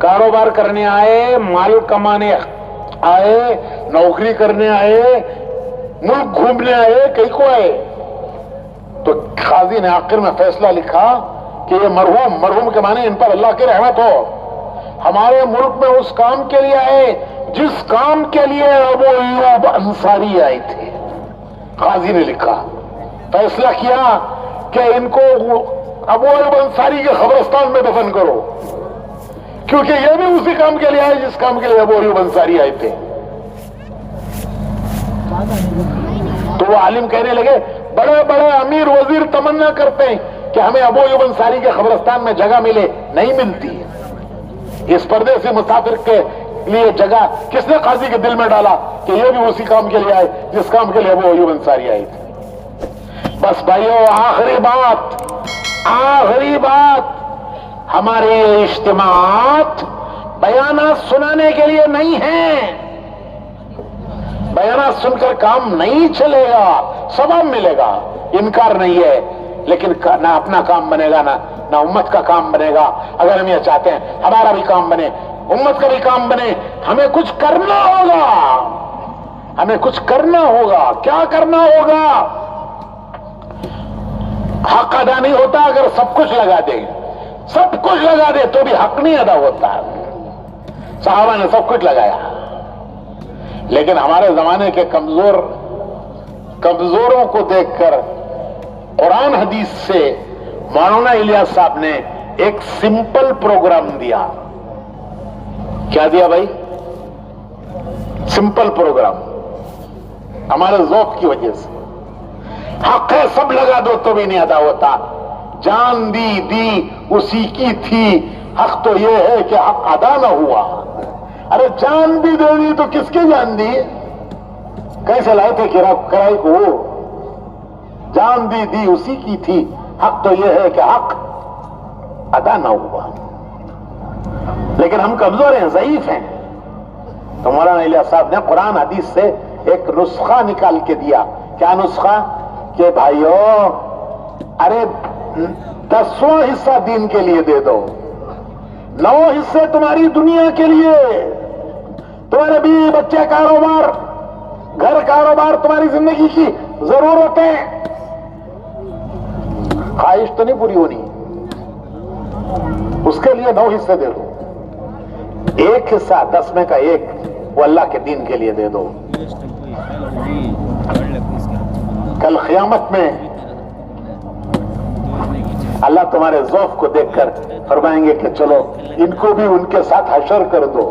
کاروبار کرنے آئے، مال کمانے آئے، نوکری کرنے آئے، ملک گھومنے آئے، کہیں کو آئے؟ تو قاضی نے آخر میں فیصلہ لکھا کہ یہ مرحوم کے معنی ان پر اللہ کی رحمت ہو، ہمارے ملک میں اس کام کے لیے آئے جس کام کے لیے ابو ایوب انصاری آئے تھے۔ قاضی نے لکھا، فیصلہ کیا کہ ان کو ابو ایوب انصاری کے قبرستان میں دفن کرو، کیونکہ یہ بھی اسی کام کے لیے آئے جس کام کے لیے ابو ایوب انصاری آئے تھے۔ تو وہ عالم کہنے لگے بڑے بڑے امیر وزیر تمنا کرتے ہیں کہ ہمیں ابو ایوب انصاری کے قبرستان میں جگہ ملے، نہیں ملتی۔ اس پردیسی مسافر کے لیے جگہ کس نے قاضی کے دل میں ڈالا کہ یہ بھی اسی کام کے لیے آئے جس کام کے لیے ابو ایوب انصاری آئے تھے؟ بس بھائیو، آخری بات، ہمارے اجتماعات بیانات سنانے کے لیے نہیں ہیں، بیانات سن کر کام نہیں چلے گا، ثواب ملے گا، انکار نہیں ہے، لیکن نہ اپنا کام بنے گا نہ امت کا کام بنے گا۔ اگر ہم یہ چاہتے ہیں ہمارا بھی کام بنے، امت کا بھی کام بنے، ہمیں کچھ کرنا ہوگا، ہمیں کچھ کرنا ہوگا۔ کیا کرنا ہوگا؟ حق ادا نہیں ہوتا اگر سب کچھ لگا دے، سب کچھ لگا دے تو بھی حق نہیں ادا ہوتا۔ صحابہ نے سب کچھ لگایا، لیکن ہمارے زمانے کے کمزوروں کو دیکھ کر قرآن حدیث سے مولانا الیاس صاحب نے ایک سمپل پروگرام دیا۔ کیا دیا بھائی؟ سمپل پروگرام، ہمارے ذوق کی وجہ سے۔ حق ہے سب لگا دو تو بھی نہیں ادا ہوتا، جان دی اسی کی تھی، حق تو یہ ہے کہ حق ادا نہ ہوا۔ ارے جان بھی دے دی تو کس کی جان دی؟ کیسے لائے تھے کرائی کو؟ جان دی اسی کی تھی، حق تو یہ ہے کہ حق ادا نہ ہوا۔ لیکن ہم کمزور ہیں، ضعیف ہیں، تو مولانا الیاس صاحب نے قرآن حدیث سے ایک نسخہ نکال کے دیا۔ کیا نسخہ؟ کہ بھائیو، ارے 10واں حصہ دین کے لیے دے دو، 9 حصے تمہاری دنیا کے لیے، تمہارے بیوی بچے، کاروبار، گھر، کاروبار، تمہاری زندگی کی ضرورتیں، خواہش تو نہیں پوری ہونی، اس کے لیے 9 حصے دے دو، 1 حصہ 10 میں کا 1 وہ اللہ کے دین کے لیے دے دو۔ کل قیامت میں اللہ تمہارے ذوق کو دیکھ کر فرمائیں گے کہ چلو ان کو بھی ان کے ساتھ حشر کر دو۔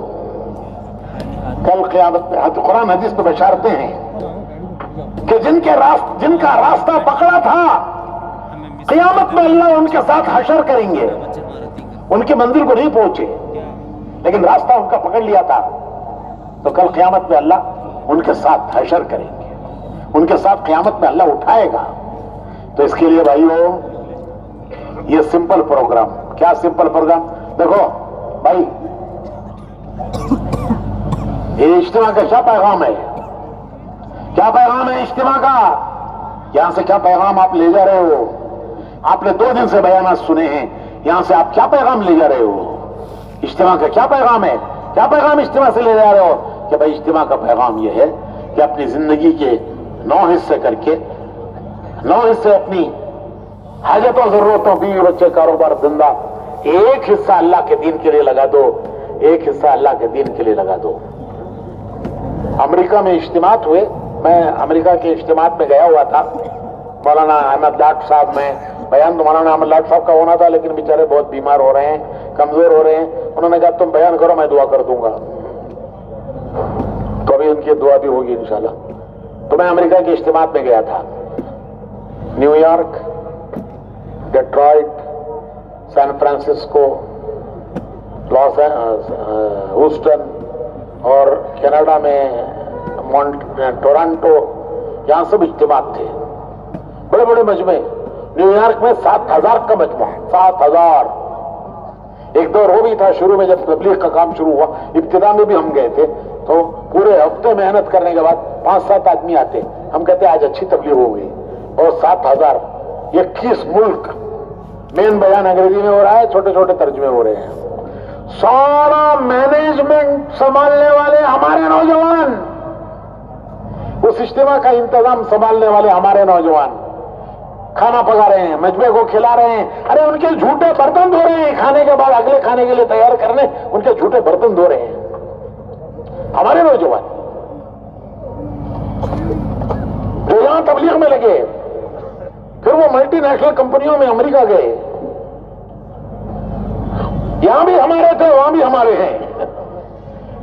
کل قیامت میں قرآن حدیث میں بشارتے ہیں کہ جن کا راستہ پکڑا تھا، قیامت میں اللہ ان کے ساتھ حشر کریں گے، ان کی منزل کو نہیں پہنچے لیکن راستہ ان کا پکڑ لیا تھا، تو کل قیامت میں اللہ ان کے ساتھ حشر کریں گے، ان کے ساتھ قیامت میں اللہ اٹھائے گا۔ تو اس کے لیے بھائیو، یہ سمپل پروگرام۔ کیا سمپل پروگرام؟ دیکھو بھائی، یہ اجتماع کا کیا پیغام ہے؟ کیا پیغام ہے اجتماع کا؟ یہاں سے کیا پیغام آپ لے جا رہے ہو؟ آپ نے 2 دن سے بیانات سنے ہیں، یہاں سے آپ کیا پیغام لے جا رہے ہو؟ اجتماع کا کیا پیغام ہے؟ کیا پیغام اجتماع سے لے جا رہے ہو؟ کہ بھائی اجتماع کا پیغام یہ ہے کہ اپنی زندگی کے 9 حصے کر کے، 9 حصے اپنی حاجتوں، ضرورتوں، بیوی بچے، کاروبار، دھندا، 1 حصہ اللہ کے دین کے لیے لگا دو، 1 حصہ اللہ کے دین کے لیے لگا دو۔ امریکہ میں اجتماعات ہوئے، میں امریکہ کے اجتماعات میں گیا ہوا تھا، مولانا احمد لاٹ صاحب میں بیان تو مولانا احمد لاٹ صاحب کا ہونا تھا، لیکن بیچارے بہت بیمار ہو رہے ہیں، کمزور ہو رہے ہیں، انہوں نے کہا تم بیان کرو، میں دعا کر دوں گا، تو ابھی ان کی دعا بھی ہوگی انشاءاللہ۔ تو میں امریکہ کے اجتماعات میں گیا تھا، new York, Detroit, San Francisco, Houston اور کینیڈا میں ٹورانٹو، یہاں سب اجتماعات تھے، بڑے بڑے مجمع. نیو یارک میں 7,000 کا مجمع، 7,000. ایک دور وہ بھی تھا شروع میں جب تبلیغ کا کام شروع ہوا، ابتدا میں بھی ہم گئے تھے، تو پورے ہفتے محنت کرنے کے بعد 5-7 آدمی آتے، ہم کہتے آج اچھی تبلیغ ہو گئی. اور 7,000، 21 ملک. مین بیان انگریزی میں ہو رہا ہے، چھوٹے چھوٹے ترجمے ہو رہے ہیں. سارا مینجمنٹ سنبھالنے والے ہمارے نوجوان، اس اجتماع کا انتظام سنبھالنے والے ہمارے نوجوان، کھانا پکا رہے ہیں، مجمع کو کھلا رہے ہیں. ارے ان کے جھوٹے برتن دھو رہے ہیں، کھانے کے بعد اگلے کھانے کے لیے تیار کرنے ان کے جھوٹے برتن دھو رہے ہیں ہمارے نوجوان، جو یہاں تبلیغ میں لگے. پھر وہ ملٹی نیشنل کمپنیوں میں امریکہ گئے، یہاں بھی ہمارے تھے، وہاں بھی ہمارے ہیں.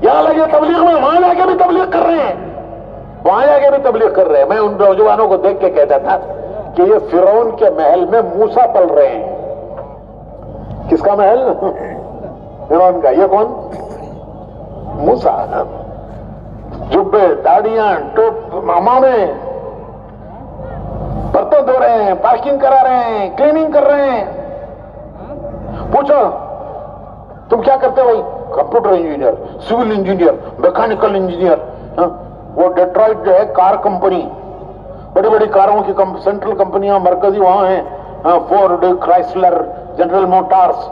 یہاں لگے تبلیغ میں، وہاں جا کے بھی تبلیغ کر رہے ہیں، وہاں جا کے بھی تبلیغ کر رہے ہیں. میں ان نوجوانوں کو دیکھ کے کہتا تھا کہ یہ فرعون کے محل میں موسیٰ پل رہے ہیں. کس کا محل؟ فرعون کا. یہ کون؟ موسیٰ. جبے، داڑیاں، ٹوپ، امامے، برتن دھو رہے ہیں، پارکنگ کرا رہے ہیں، کلیننگ کر رہے ہیں. پوچھو تم کیا کرتے ہو بھائی؟ Computer engineer, civil engineer, mechanical engineer. وہ ڈیٹرائٹ جو ہے کار کمپنی، بڑی بڑی کاروں کی سینٹرل کمپنیاں مرکزی وہاں ہیں، فورڈ، کرائسلر، جنرل موٹارز.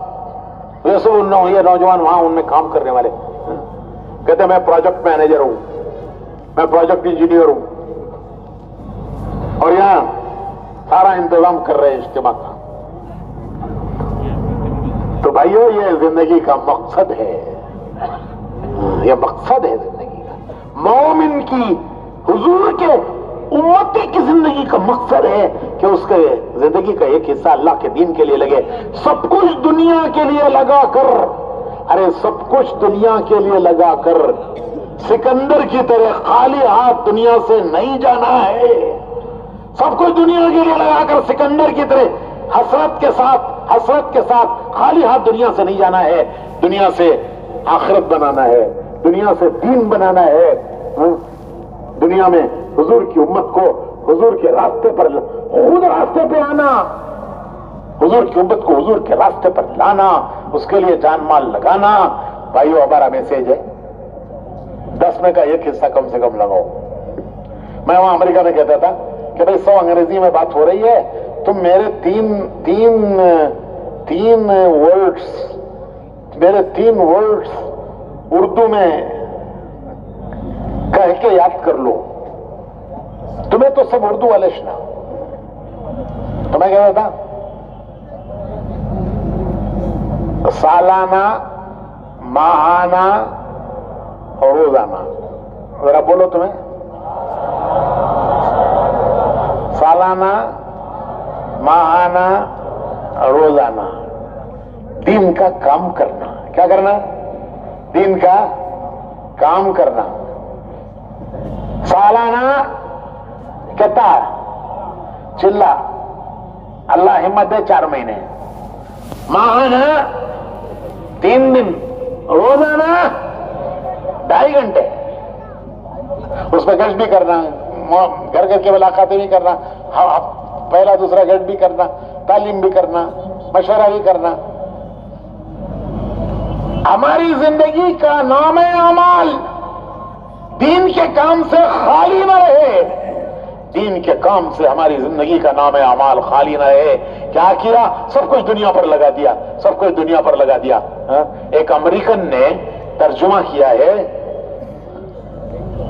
یہ سب یہ نوجوان وہاں ان میں کام کرنے والے کہتے ہیں میں پروجیکٹ مینیجر ہوں، میں پروجیکٹ انجینئر ہوں، اور یہاں سارا انتظام کر رہے ہیں اجتماع کا. تو بھائیو یہ زندگی کا مقصد ہے، یہ مقصد ہے زندگی کا. مومن کی، حضور کے امتی کی زندگی کا مقصد ہے کہ اس کے زندگی کا ایک حصہ اللہ کے دین کے لیے لگے. سب کچھ دنیا کے لیے لگا کر، ارے سب کچھ دنیا کے لیے لگا کر سکندر کی طرح خالی ہاتھ دنیا سے نہیں جانا ہے. سب کچھ دنیا کے لیے لگا کر سکندر کی طرح حسرت کے ساتھ خالی ہاتھ دنیا سے نہیں جانا ہے. دنیا سے آخرت بنانا ہے، دنیا سے دین بنانا ہے. دنیا میں حضور کی امت کو حضور کے راستے پر، خود راستے پہ آنا، حضور کی امت کو حضور کے راستے پر لانا، اس کے لیے جان مال لگانا. بھائیو ہمارا میسج ہے 10 میں کا ایک حصہ کم سے کم لگاؤ. میں وہاں امریکہ میں کہتا تھا کہ بھائی 100 انگریزی میں بات ہو رہی ہے، تم میرے تین ورڈز اردو میں کہہ کے یاد کر لو. تمہیں تو سب اردو والے شنا. تو میں کہتا تھا سالانہ، ماہانہ اور روزانہ. ذرا بولو تمہیں، سالانہ، ماہانہ، روزانہ دین کا کام کرنا. کیا کرنا؟ دین کا کام کرنا. سالانہ کہتا چلا اللہ ہمت دے 4 مہینے، ماہانہ 3 دن، روزانہ 2.5 گھنٹے. اس میں گشت بھی کرنا، گھر گھر کے ملاقاتیں بھی کرنا، پہلا دوسرا گشت بھی کرنا، تعلیم بھی کرنا، مشورہ بھی کرنا. ہماری زندگی کا نام اعمال دین کے کام سے خالی نہ رہے. دین کے کام سے ہماری زندگی کا نام اعمال خالی نہ رہے. کیا کیا؟ سب کچھ دنیا پر لگا دیا، سب کچھ دنیا پر لگا دیا. ایک امریکن نے ترجمہ کیا ہے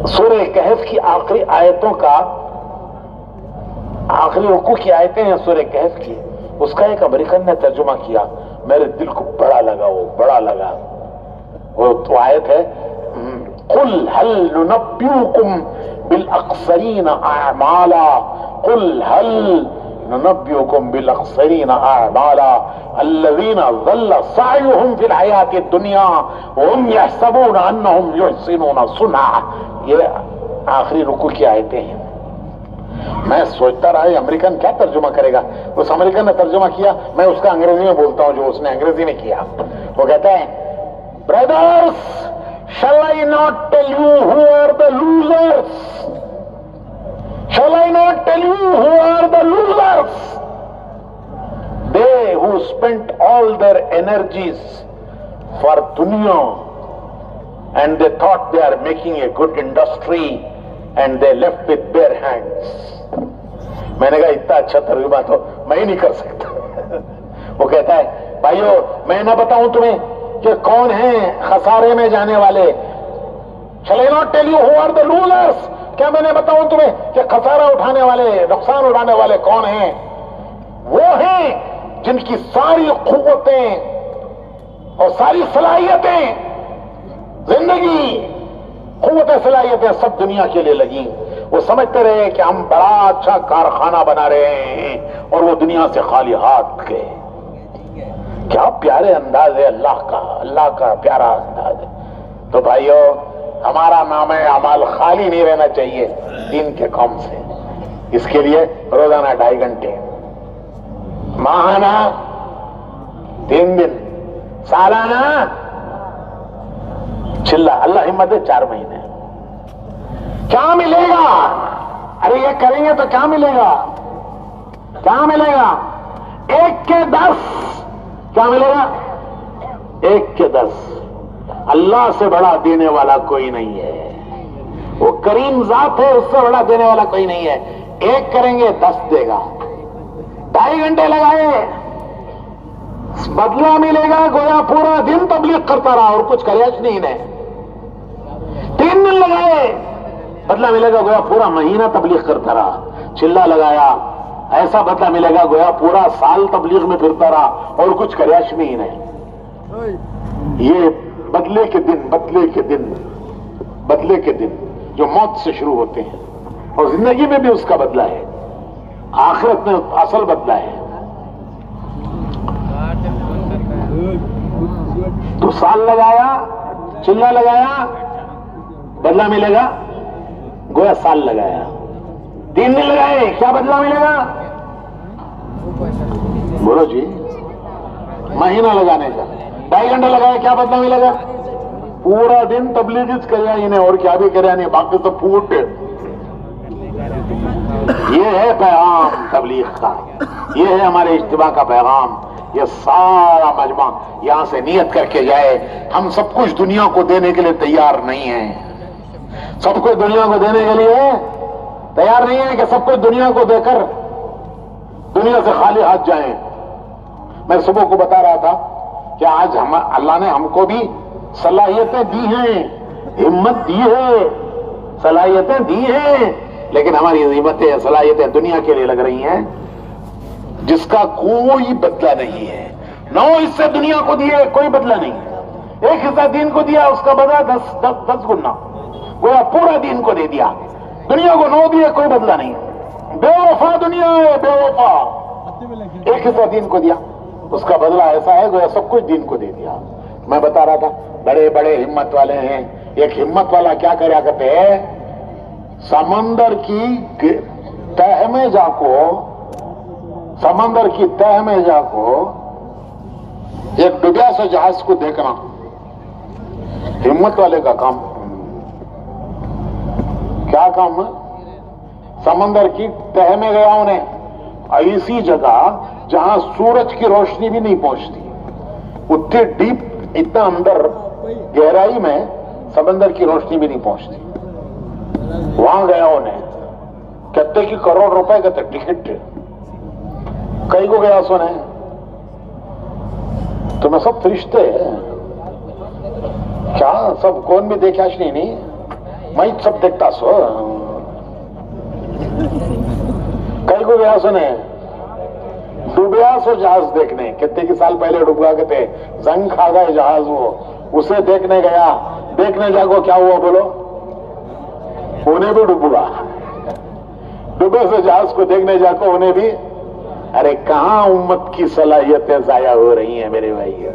سورہ کہف کی آخری آیتوں کا، آخری رکوع کی آیتیں ہیں سورہ کہف کی، اس کا ایک امریکن نے ترجمہ کیا. میرے دل کو بڑا لگا، وہ بڑا لگا. وہ تو آیت ہے قل هل ننبئكم بالاخسرین اعمالا، قل هل ننبئكم بالاخسرین اعمالا الذین ضل سعیهم فی الحیاة الدنیا وهم یحسبون انهم یحسنون صنعا. یہ آخری رکوع کی آیتیں ہیں. میں سوچتا رہا امریکن کیا ترجمہ کرے گا. اس امریکن نے ترجمہ کیا, میں اس کا انگریزی میں بولتا ہوں جو اس نے انگریزی میں کیا. وہ کہتا ہے, brothers, shall I not tell you who are the losers? Shall I not tell you who are the losers? They who spent all their energies for dunya and they thought they are making a good industry and they left with bare hands. میں نے کہا اتنا اچھا ترجمہ تو میں ہی نہیں کر سکتا. وہ کہتا ہے, بھائیو میں نہ بتاؤں تمہیں کہ کون ہیں خسارے میں جانے والے. Shall I not tell you who are the losers? کیا میں نے بتاؤں تمہیں کہ خسارہ اٹھانے والے, نقصان اٹھانے والے کون ہیں؟ وہ ہیں جن کی ساری قوتیں اور ساری صلاحیتیں, زندگی, قوتیں, صلاحیتیں سب دنیا کے لیے لگیں. وہ سمجھتے رہے کہ ہم بڑا اچھا کارخانہ بنا رہے ہیں اور وہ دنیا سے خالی ہاتھ گئے. کیا پیارے انداز ہے اللہ کا پیارا انداز ہے. تو بھائیو, ہمارا نام اعمال خالی نہیں رہنا چاہیے دین کے کام سے. اس کے لیے روزانہ 2.5 گھنٹے, ماہانہ 3 دن, سالانہ چلا, اللہ ہمت ہے 4 مہینے. کیا ملے گا؟ ارے یہ کریں گے تو کیا ملے گا؟ کیا ملے گا؟ 1 کے 10. کیا ملے گا؟ 1 کے 10. اللہ سے بڑا دینے والا کوئی نہیں ہے. وہ کریم ذات ہے, اس سے بڑا دینے والا کوئی نہیں ہے. 1 کریں گے 10 دے گا. 2.5 گھنٹے لگائے, بدلہ ملے گا گویا پورا دن تبلیغ کرتا رہا اور کچھ کریا نہیں نے. 3 دن لگائے, بدلہ ملے گا گویا پورا مہینہ تبلیغ کرتا رہا. چلا لگایا, ایسا بدلہ ملے گا گویا پورا سال تبلیغ میں پھرتا رہا اور کچھ کریاش نہیں ہے. یہ بدلے کے دن, بدلے کے دن, بدلے کے دن جو موت سے شروع ہوتے ہیں, اور زندگی میں بھی اس کا بدلہ ہے, آخرت میں اصل بدلہ ہے. تو سال لگایا, چلا لگایا, بدلہ ملے گا گویا سال لگایا. 3 دن لگائے, کیا بدلہ ملے گا؟ بولو جی. مہینہ لگانے کا 2.5 گھنٹے لگائے, کیا بدلہ ملے گا؟ پورا دن تبلیغ کریا انہیں, اور کیا بھی کریا نہیں, باقی تو پھوٹ. یہ ہے پیغام تبلیغ کا, یہ ہے ہمارے اجتماع کا پیغام. یہ سارا مجمع یہاں سے نیت کر کے جائے, ہم سب کچھ دنیا کو دینے کے لیے تیار نہیں ہیں. سب کچھ دنیا کو دینے کے لیے تیار نہیں ہے کہ سب کچھ دنیا کو دے کر دنیا سے خالی ہاتھ جائیں. میں صبح کو بتا رہا تھا کہ آج اللہ نے ہم کو بھی صلاحیتیں دی ہیں, ہمت دی ہے, صلاحیتیں دی ہیں, لیکن ہماری ہمتیں, صلاحیتیں دنیا کے لیے لگ رہی ہیں جس کا کوئی بدلہ نہیں ہے. 9 حصے دنیا کو دیے, کوئی بدلہ نہیں ہے. 1 حصہ دین کو دیا, اس کا بدلہ 10 گنا, گویا پورا دین کو دے دیا. دنیا کو 9 دیے, کوئی بدلہ نہیں. بے وفا دنیا ہے, بے وفا. 1 حصہ دین کو دیا, اس کا بدلہ ایسا ہے گویا سب کچھ دین کو دے دیا. میں بتا رہا تھا بڑے بڑے ہمت والے ہیں. ایک ہمت والا کیا کریا کرتے ہیں, سمندر کی تہ میں جا کو, سمندر کی تہ میں جا کو ایک ڈوبیا سے جہاز کو دیکھنا ہمت والے کا کام. کیا کام ہے؟ سمندر کی تہ میں گیا انہیں, ایسی جگہ جہاں سورج کی روشنی بھی نہیں پہنچتی, اتنے ڈیپ, اتنا اندر گہرائی میں سمندر کی روشنی بھی نہیں پہنچتی. وہاں گیا انہیں, کہتے کہ کروڑ روپے کہتے ٹکٹ, کئی کو گیا سونے. تو میں سب فرشتے ہیں کیا, سب کون بھی دیکھا نہیں, میں سب دیکھتا سو. کئی کو گیا سنے ڈوبیا سو جہاز دیکھنے, کتنے سال پہلے ڈوب گیا, کہتے زنگ کھا گئے جہاز, وہ اسے دیکھنے گیا. دیکھنے جاگو کیا ہوا بولو, انہیں بھی ڈوبا. ڈوبے سے جہاز کو دیکھنے جاگو انہیں بھی. ارے کہاں امت کی صلاحیتیں ضائع ہو رہی ہیں میرے بھائی,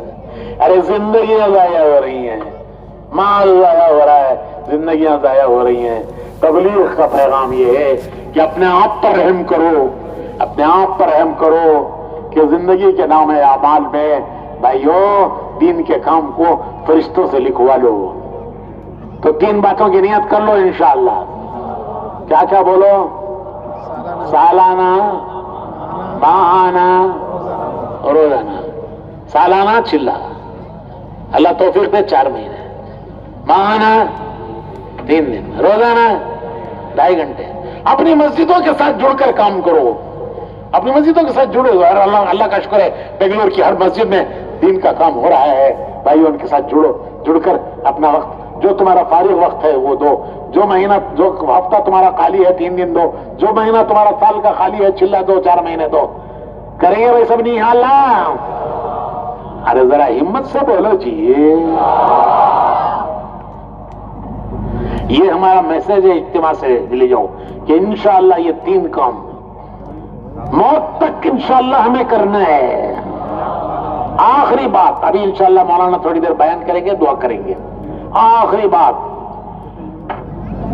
ارے زندگیاں ضائع ہو رہی ہیں, مال ضائع ہو رہا ہے, زندگیاں ضائع ہو رہی ہیں. تبلیغ کا پیغام یہ ہے کہ اپنے آپ پر رحم کرو، اپنے آپ پر رحم کرو کہ زندگی کے نام اعمال میں بھائیو دین کے کام کو فرشتوں سے لکھوا لو. تو 3 باتوں کی نیت کر لو انشاءاللہ. کیا کیا بولو؟ سالانہ، ماہانہ، روزانہ. سالانہ چلا، اللہ توفیق دے 4 مہینے. ماہانہ 3 دن. روزانہ 2.5 گھنٹے. اپنی مسجدوں کے ساتھ جڑ کر کام کرو، اپنی مسجدوں کے ساتھ جڑے. اللہ کا شکر ہے بنگلور کی ہر مسجد میں دین کا کام ہو رہا ہے. بھائیو ان کے ساتھ جڑو، جڑ کر اپنا وقت جو تمہارا فارغ وقت ہے وہ دو. جو مہینہ، جو ہفتہ تمہارا خالی ہے 3 دن دو. جو مہینہ تمہارا سال کا خالی ہے چلا دو، 4 مہینے دو. کریں گے بھائی سب نہیں؟ اللہ ارے ذرا ہمت سے بولو جی. یہ ہمارا میسج ہے اجتماع سے لے جاؤ کہ انشاءاللہ یہ 3 کام موت تک انشاءاللہ ہمیں کرنا ہے. آخری بات، ابھی انشاءاللہ مولانا تھوڑی دیر بیان کریں گے، دعا کریں گے. آخری بات،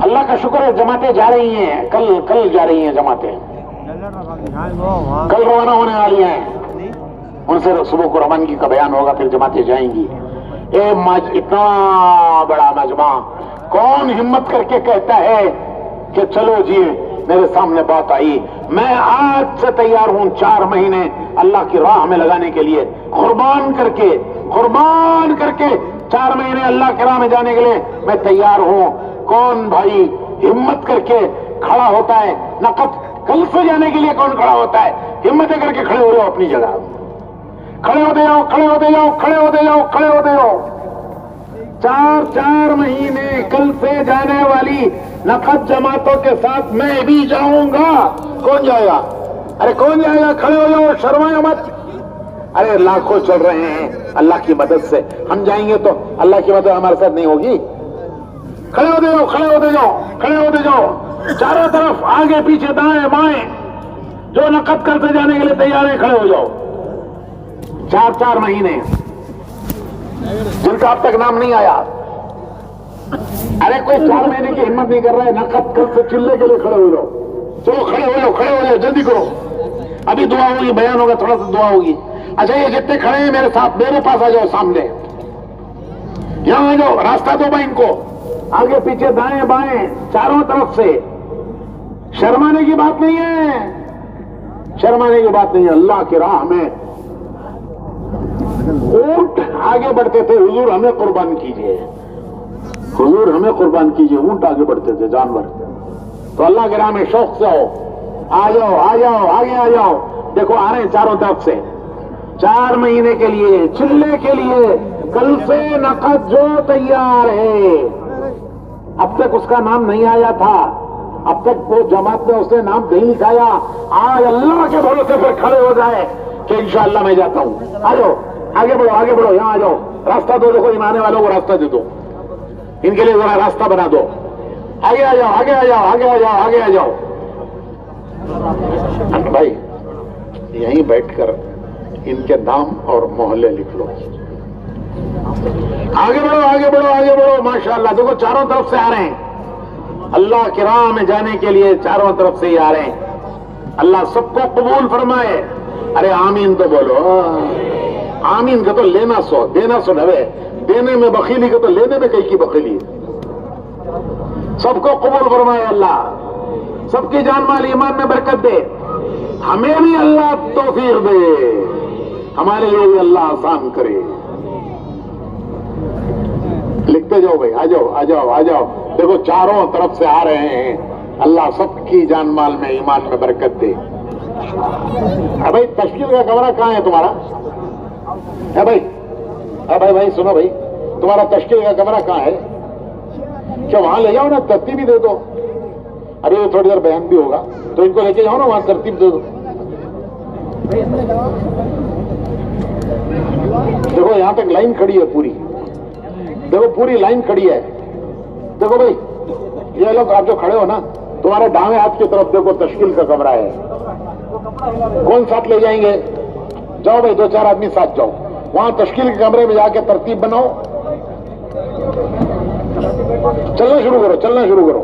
اللہ کا شکر ہے جماعتیں جا رہی ہیں. کل جا رہی ہیں جماعتیں، کل روانہ ہونے والی ہیں. ان سے صبح کو روانگی کا بیان ہوگا، پھر جماعتیں جائیں گی. اتنا بڑا مجمع کون ہمت کر کے کہتا ہے کہ چلو جی میرے سامنے بات آئی، میں آج سے تیار ہوں 4 مہینے اللہ کی راہ میں لگانے کے لیے، قربان کر کے 4 مہینے اللہ کی راہ میں جانے کے لیے میں تیار ہوں. کون بھائی ہمت کر کے کھڑا ہوتا ہے؟ نقد کل سے جانے کے لیے کون کھڑا ہوتا ہے؟ ہمت کر کے کھڑے ہو جاؤ اپنی جگہ، کھڑے ہوتے جاؤ، کھڑے ہوتے جاؤ، کھڑے ہوتے جاؤ، کھڑے ہوتے جاؤ. 4 مہینے کل سے جانے والی نقد جماعتوں کے ساتھ میں بھی جاؤں گا. کون جائے گا؟ ارے کون جائے گا؟ کھڑے ہو جاؤ، شرمائے مت. ارے لاکھوں چل رہے ہیں اللہ کی مدد سے، ہم جائیں گے تو اللہ کی مدد ہمارے ساتھ نہیں ہوگی؟ کھڑے ہوتے جاؤ، کھڑے ہوتے جاؤ، کھڑے ہوتے جاؤ. چاروں طرف آگے پیچھے دائیں بائیں جو نقد کرتے جانے کے لیے تیار ہیں کھڑے ہو جاؤ. 4 مہینے جن کا اب تک نام نہیں آیا. ارے کوئی 4 مہینے کی ہمت نہیں کر رہا ہے، نقد کل سے چلنے کے لیے کھڑے ہو جاؤ. چلو کھڑے ہو جاؤ، کھڑے ہو جاؤ، جلدی کرو. ابھی دعا ہوگی، بیان ہوگا، تھوڑا سا دعا ہوگی. اچھا یہ جتنے کھڑے ہیں میرے ساتھ میرے پاس آ جاؤ، سامنے یہاں آ جاؤ. راستہ دو بھائی ان کو، آگے پیچھے دائیں بائیں چاروں طرف سے. شرمانے کی بات نہیں ہے، شرمانے کی بات نہیں ہے. اللہ کی راہ میں اونٹ آگے بڑھتے تھے، حضور ہمیں قربان کیجئے، حضور ہمیں قربان کیجئے. اونٹ آگے بڑھتے تھے، جانور. تو اللہ کے راہ میں شوق سے آ جاؤ، آ جاؤ، آگے آ جاؤ. دیکھو آ رہے ہیں چاروں طرف سے. 4 مہینے کے لیے چلنے کے لیے کل سے نقد جو تیار ہے. اب تک اس کا نام نہیں آیا تھا، اب تک وہ جماعت نے اسے نام نہیں لکھایا. آج اللہ کے بھروسے پھر کھڑے ہو جائے کہ انشاءاللہ میں جاتا ہوں. آ جاؤ، آگے بڑھو، آگے بڑھو، یہاں آ جاؤ. راستہ دو. دیکھو ان آنے والوں کو راستہ دے دو، ان کے لیے ذرا راستہ بنا دو. آگے آ جاؤ، آگے آ جاؤ، آگے آ جاؤ، آگے آ جاؤ. بھائی یہیں بیٹھ کر ان کے نام اور محلے لکھ لو. آگے بڑھو، آگے بڑھو، آگے بڑھو. ماشاءاللہ دیکھو چاروں طرف سے آ رہے ہیں اللہ کی راہ میں جانے کے لیے. چاروں طرف سے ہی آ رہے ہیں. اللہ سب کو قبول فرمائے. ارے آمین تو بولو. آمین کا تو لینا سو دینا سو ڈھوے. دینے میں بخیلی کا تو لینے میں کئی کی بخیلی. سب کو قبول فرمائے اللہ، سب کی جان مال ایمان میں برکت دے. ہمیں بھی اللہ توفیق دے، ہمارے لیے بھی اللہ آسان کرے. لکھتے جاؤ بھائی، آ جاؤ، آ جاؤ، آ جاؤ. دیکھو چاروں طرف سے آ رہے ہیں. اللہ سب کی جان مال میں ایمان میں برکت دے. بھائی تشکیل کا کمرہ کہاں ہے تمہارا؟ بھائی بھائی سنو بھائی، تمہارا تشکیل کا کمرہ کہاں ہے؟ کیا وہاں لے جاؤ نا، ترتیب بھی دے دو. ابھی تھوڑی دیر بیان بھی ہوگا تو ان کو لے کے جاؤ نا، وہاں ترتیب دے دو. دیکھو یہاں تک لائن کھڑی ہے پوری، دیکھو پوری لائن کھڑی ہے. دیکھو بھائی یہ لوگ آپ جو کھڑے ہو نا، تمہارے دائیں ہاتھ کی طرف دیکھو تشکیل کا کمرہ ہے. کون ساتھ لے جائیں گے؟ جاؤ بھائی 2-4 آدمی ساتھ جاؤ. وہاں تشکیل کے کمرے میں جا کے ترتیب بناؤ. چلنا شروع کرو، چلنا شروع کرو.